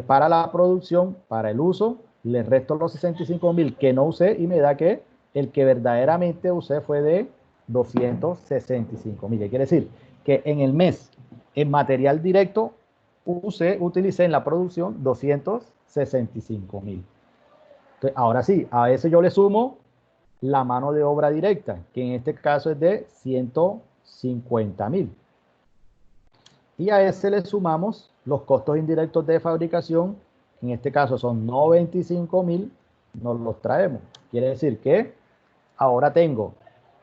para la producción, para el uso, le resto los 65.000 que no usé y me da que el que verdaderamente usé fue de 265.000. ¿Qué quiere decir? Que en el mes, en material directo, utilicé en la producción 265.000. Ahora sí, a ese yo le sumo la mano de obra directa, que en este caso es de 150.000. Y a ese le sumamos los costos indirectos de fabricación, en este caso son 95.000, nos los traemos. Quiere decir que ahora tengo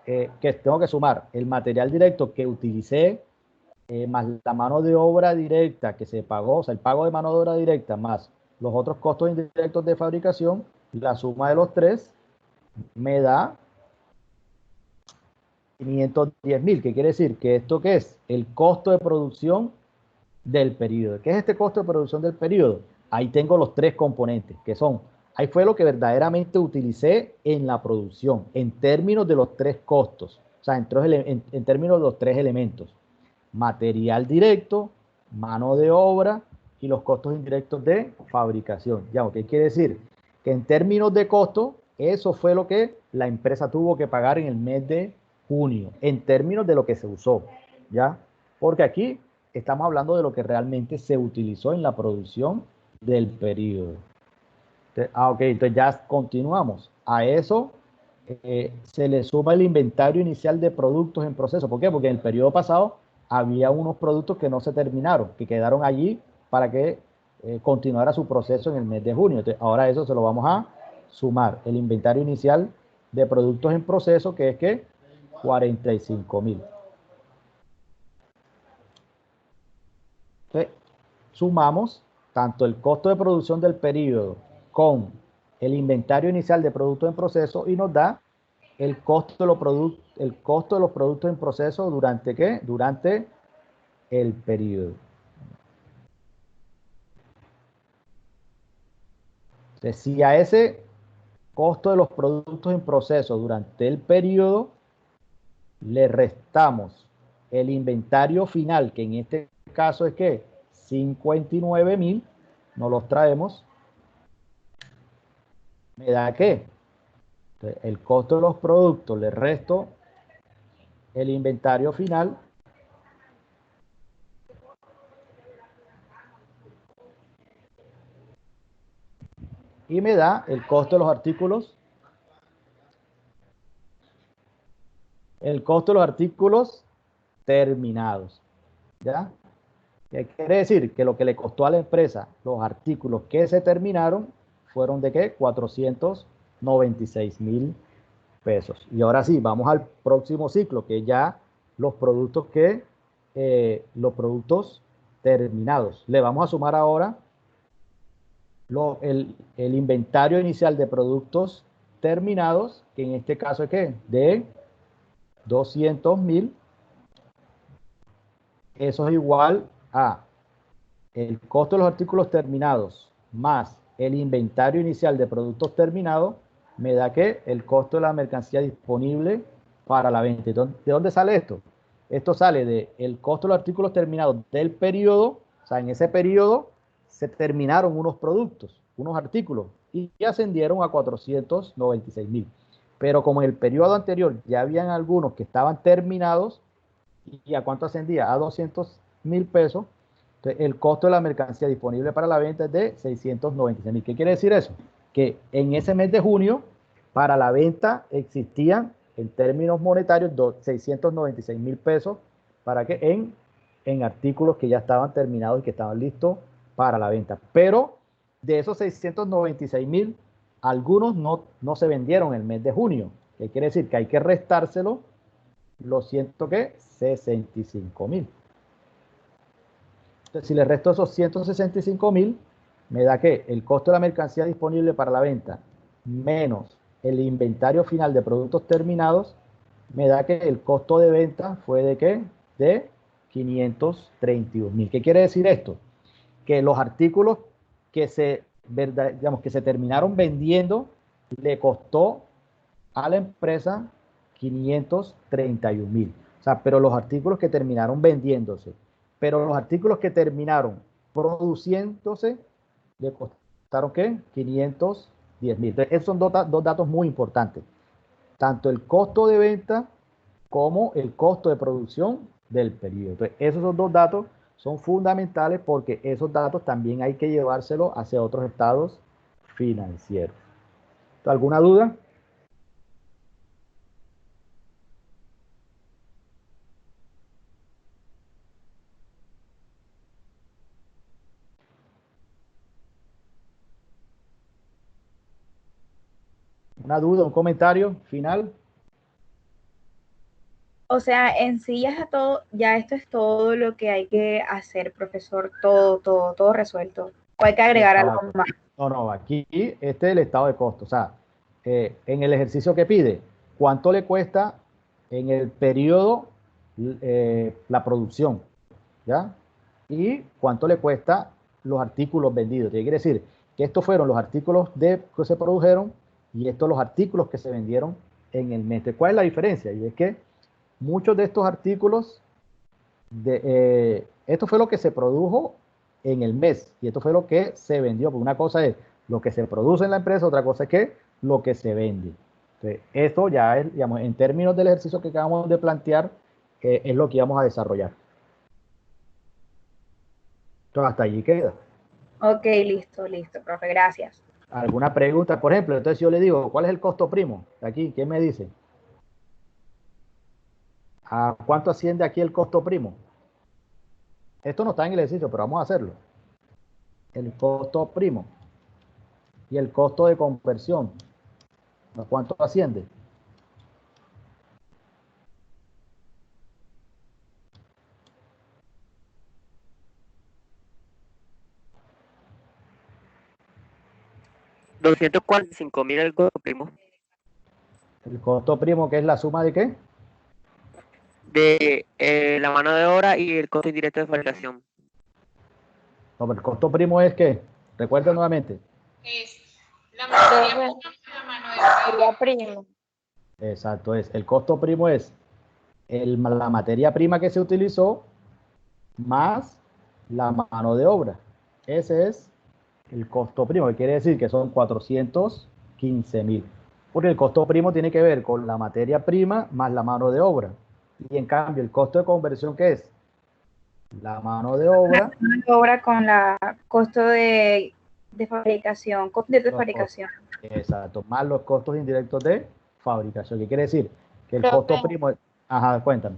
que sumar el material directo que utilicé, más la mano de obra directa que se pagó, o sea, el pago de mano de obra directa, más los otros costos indirectos de fabricación, la suma de los tres me da 510.000. ¿Qué quiere decir? Que esto ¿qué es? El costo de producción del periodo. ¿Qué es este costo de producción del periodo? Ahí tengo los tres componentes, que son, ahí fue lo que verdaderamente utilicé en la producción, en términos de los tres costos, o sea, en términos de los tres elementos: material directo, mano de obra y los costos indirectos de fabricación. ¿Ya? ¿Qué quiere decir? Que en términos de costo, eso fue lo que la empresa tuvo que pagar en el mes de junio, en términos de lo que se usó, ¿ya? Porque aquí estamos hablando de lo que realmente se utilizó en la producción del periodo. Ok, entonces ya continuamos. A eso se le suma el inventario inicial de productos en proceso. ¿Por qué? Porque en el periodo pasado había unos productos que no se terminaron, que quedaron allí para que continuara su proceso en el mes de junio. Entonces, ahora eso se lo vamos a sumar. El inventario inicial de productos en proceso, que es que 45.000. Entonces, sumamos tanto el costo de producción del periodo con el inventario inicial de productos en proceso y nos da el costo de los productos en proceso durante ¿qué? Durante el periodo. Entonces, si a ese costo de los productos en proceso durante el periodo le restamos el inventario final, que en este caso es que 59.000, nos los traemos, me da que el costo de los productos le resto el inventario final y me da el costo de los artículos. El costo de los artículos terminados. ¿Ya? ¿Qué quiere decir? Que lo que le costó a la empresa los artículos que se terminaron fueron de ¿qué? 496.000 pesos. Y ahora sí, vamos al próximo ciclo, que ya los productos los productos terminados. Le vamos a sumar ahora el inventario inicial de productos terminados, que en este caso es ¿qué? De 200.000. Eso es igual a el costo de los artículos terminados más el inventario inicial de productos terminados, me da que el costo de la mercancía disponible para la venta. ¿De dónde sale esto? Esto sale del costo de los artículos terminados del periodo. O sea, en ese periodo se terminaron unos productos, unos artículos, y ascendieron a 496.000. Pero como en el periodo anterior ya habían algunos que estaban terminados, ¿y a cuánto ascendía? A 200.000 pesos. Entonces, el costo de la mercancía disponible para la venta es de 696.000. ¿Qué quiere decir eso? Que en ese mes de junio, para la venta existían, en términos monetarios, 696.000 pesos. ¿Para qué? En artículos que ya estaban terminados y que estaban listos para la venta. Pero de esos 696.000, algunos no se vendieron el mes de junio. ¿Qué quiere decir? Que hay que restárselo los 65.000. Entonces, si le resto esos 165.000, me da que el costo de la mercancía disponible para la venta menos el inventario final de productos terminados, me da que el costo de venta fue de ¿qué? De 531.000. ¿Qué quiere decir esto? Que los artículos que digamos, que se terminaron vendiendo le costó a la empresa 531.000. O sea, pero los artículos que terminaron vendiéndose, pero los artículos que terminaron produciéndose, le costaron ¿qué? 510.000. Entonces, esos son dos datos muy importantes. Tanto el costo de venta como el costo de producción del periodo. Entonces, esos dos datos son fundamentales porque esos datos también hay que llevárselos hacia otros estados financieros. ¿Alguna duda? ¿Una duda, un comentario final? O sea, en sí ya esto es todo lo que hay que hacer, profesor, todo resuelto. ¿O hay que agregar algo más? No, aquí este es el estado de costo. O sea, en el ejercicio que pide, ¿cuánto le cuesta en el periodo la producción? ¿Ya? Y cuánto le cuesta los artículos vendidos. ¿Qué quiere decir? Que estos fueron los artículos que se produjeron y estos los artículos que se vendieron en el mes. ¿Cuál es la diferencia? Y es que muchos de estos artículos, esto fue lo que se produjo en el mes y esto fue lo que se vendió. Porque una cosa es lo que se produce en la empresa, otra cosa es que lo que se vende. Entonces, esto ya es, digamos, en términos del ejercicio que acabamos de plantear, es lo que vamos a desarrollar. Entonces, hasta allí queda. Ok, listo, profe, gracias. ¿Alguna pregunta? Por ejemplo, entonces yo le digo, ¿cuál es el costo primo? Aquí, ¿quién me dice? ¿A cuánto asciende aquí el costo primo? Esto no está en el ejercicio, pero vamos a hacerlo. El costo primo y el costo de conversión. ¿A cuánto asciende? $245.000 el costo primo. El costo primo, ¿que es la suma de qué? De la mano de obra y el costo indirecto de fabricación. No, el costo primo es ¿qué? Recuerda nuevamente. Es la materia prima y la mano de obra. Prima. Exacto, el costo primo es la materia prima que se utilizó más la mano de obra. Ese es el costo primo, que quiere decir que son 415.000. Porque el costo primo tiene que ver con la materia prima más la mano de obra. Y en cambio, el costo de conversión, ¿qué es? La mano de obra. La mano de obra con la costo de de fabricación, costos de Los fabricación. Exacto, más los costos indirectos de fabricación. ¿Qué quiere decir? Que el Profe. costo primo, ajá, cuéntame.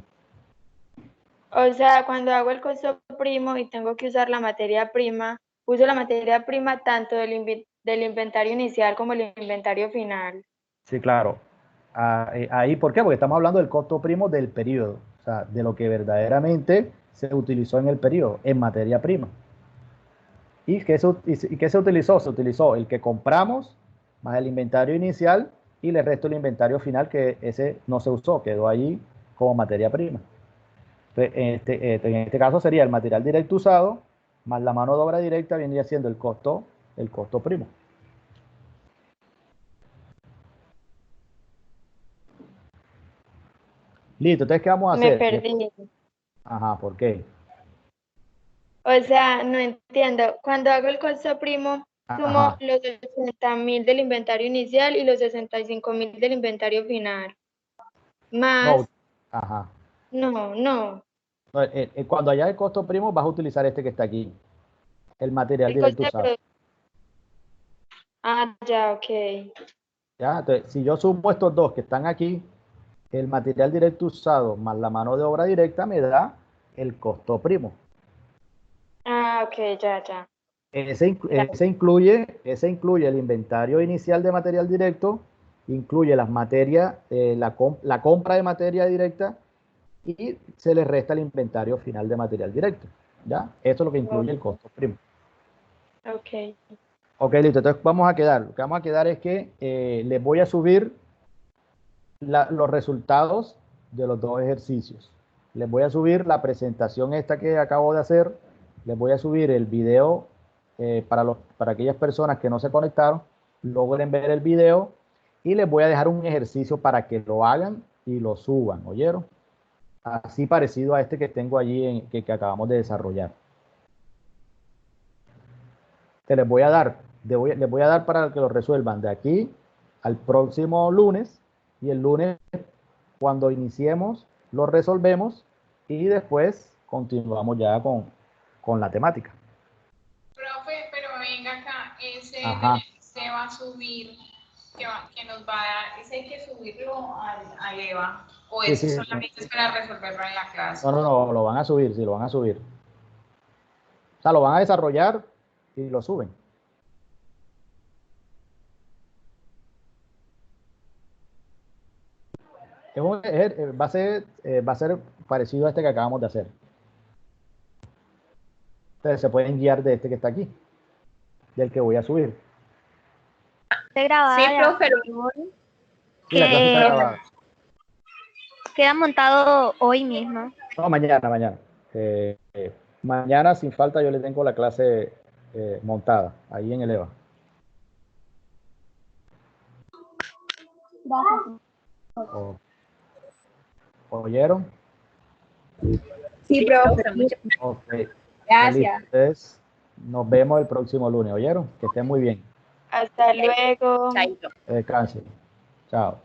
O sea, cuando hago el costo primo y tengo que usar la materia prima, uso la materia prima tanto del inventario inicial como el inventario final. Sí, claro. Ahí, ¿por qué? Porque estamos hablando del costo primo del periodo, o sea, de lo que verdaderamente se utilizó en el periodo, en materia prima. ¿Y qué se utilizó? Se utilizó el que compramos más el inventario inicial y le resto el inventario final, que ese no se usó, quedó ahí como materia prima. Entonces, en este caso sería el material directo usado más la mano de obra directa, vendría siendo el costo primo. Listo, entonces, ¿qué vamos a Me hacer? perdí. Ajá, ¿por qué? O sea, no entiendo. Cuando hago el costo primo, sumo Ajá. los 60.000 del inventario inicial y los 65.000 del inventario final. Más, No, ajá. no. No, cuando haya el costo primo, vas a utilizar este que está aquí, el material El costo directo de usado. Ah, ya, ok. ¿Ya? Entonces, si yo sumo estos dos que están aquí, el material directo usado más la mano de obra directa me da el costo primo. Ah, ok, ya. Ese incluye el inventario inicial de material directo, incluye las materias, la compra de materia directa y se le resta el inventario final de material directo. ¿Ya? Eso es lo que incluye el costo primo. Ok. Ok, listo. Entonces lo que vamos a quedar es que les voy a subir los resultados de los dos ejercicios. Les voy a subir la presentación esta que acabo de hacer. Les voy a subir el video para aquellas personas que no se conectaron, logren ver el video y les voy a dejar un ejercicio para que lo hagan y lo suban, ¿oyeron? Así parecido a este que tengo allí que acabamos de desarrollar. Que les voy a dar para que lo resuelvan de aquí al próximo lunes, y el lunes cuando iniciemos lo resolvemos y después continuamos ya con la temática. Profe, pero venga acá, Ajá. se va a subir, que nos va a dar, ese hay que subirlo al EVA, o Sí, eso sí. solamente es para resolverlo en la clase. No, lo van a subir, sí, lo van a subir. O sea, lo van a desarrollar y lo suben. Va a ser parecido a este que acabamos de hacer. Entonces se pueden guiar de este que está aquí, del que voy a subir. Está grabada. Sí, profe, Sí, la clase está grabada. Queda montado hoy mismo. No, mañana. Mañana, sin falta, yo le tengo la clase montada ahí en el EVA. ¿Oyeron? Sí, profe. Ok. Gracias. Entonces, nos vemos el próximo lunes. ¿Oyeron? Que estén muy bien. Hasta luego. Chaito. Descansen. Chao.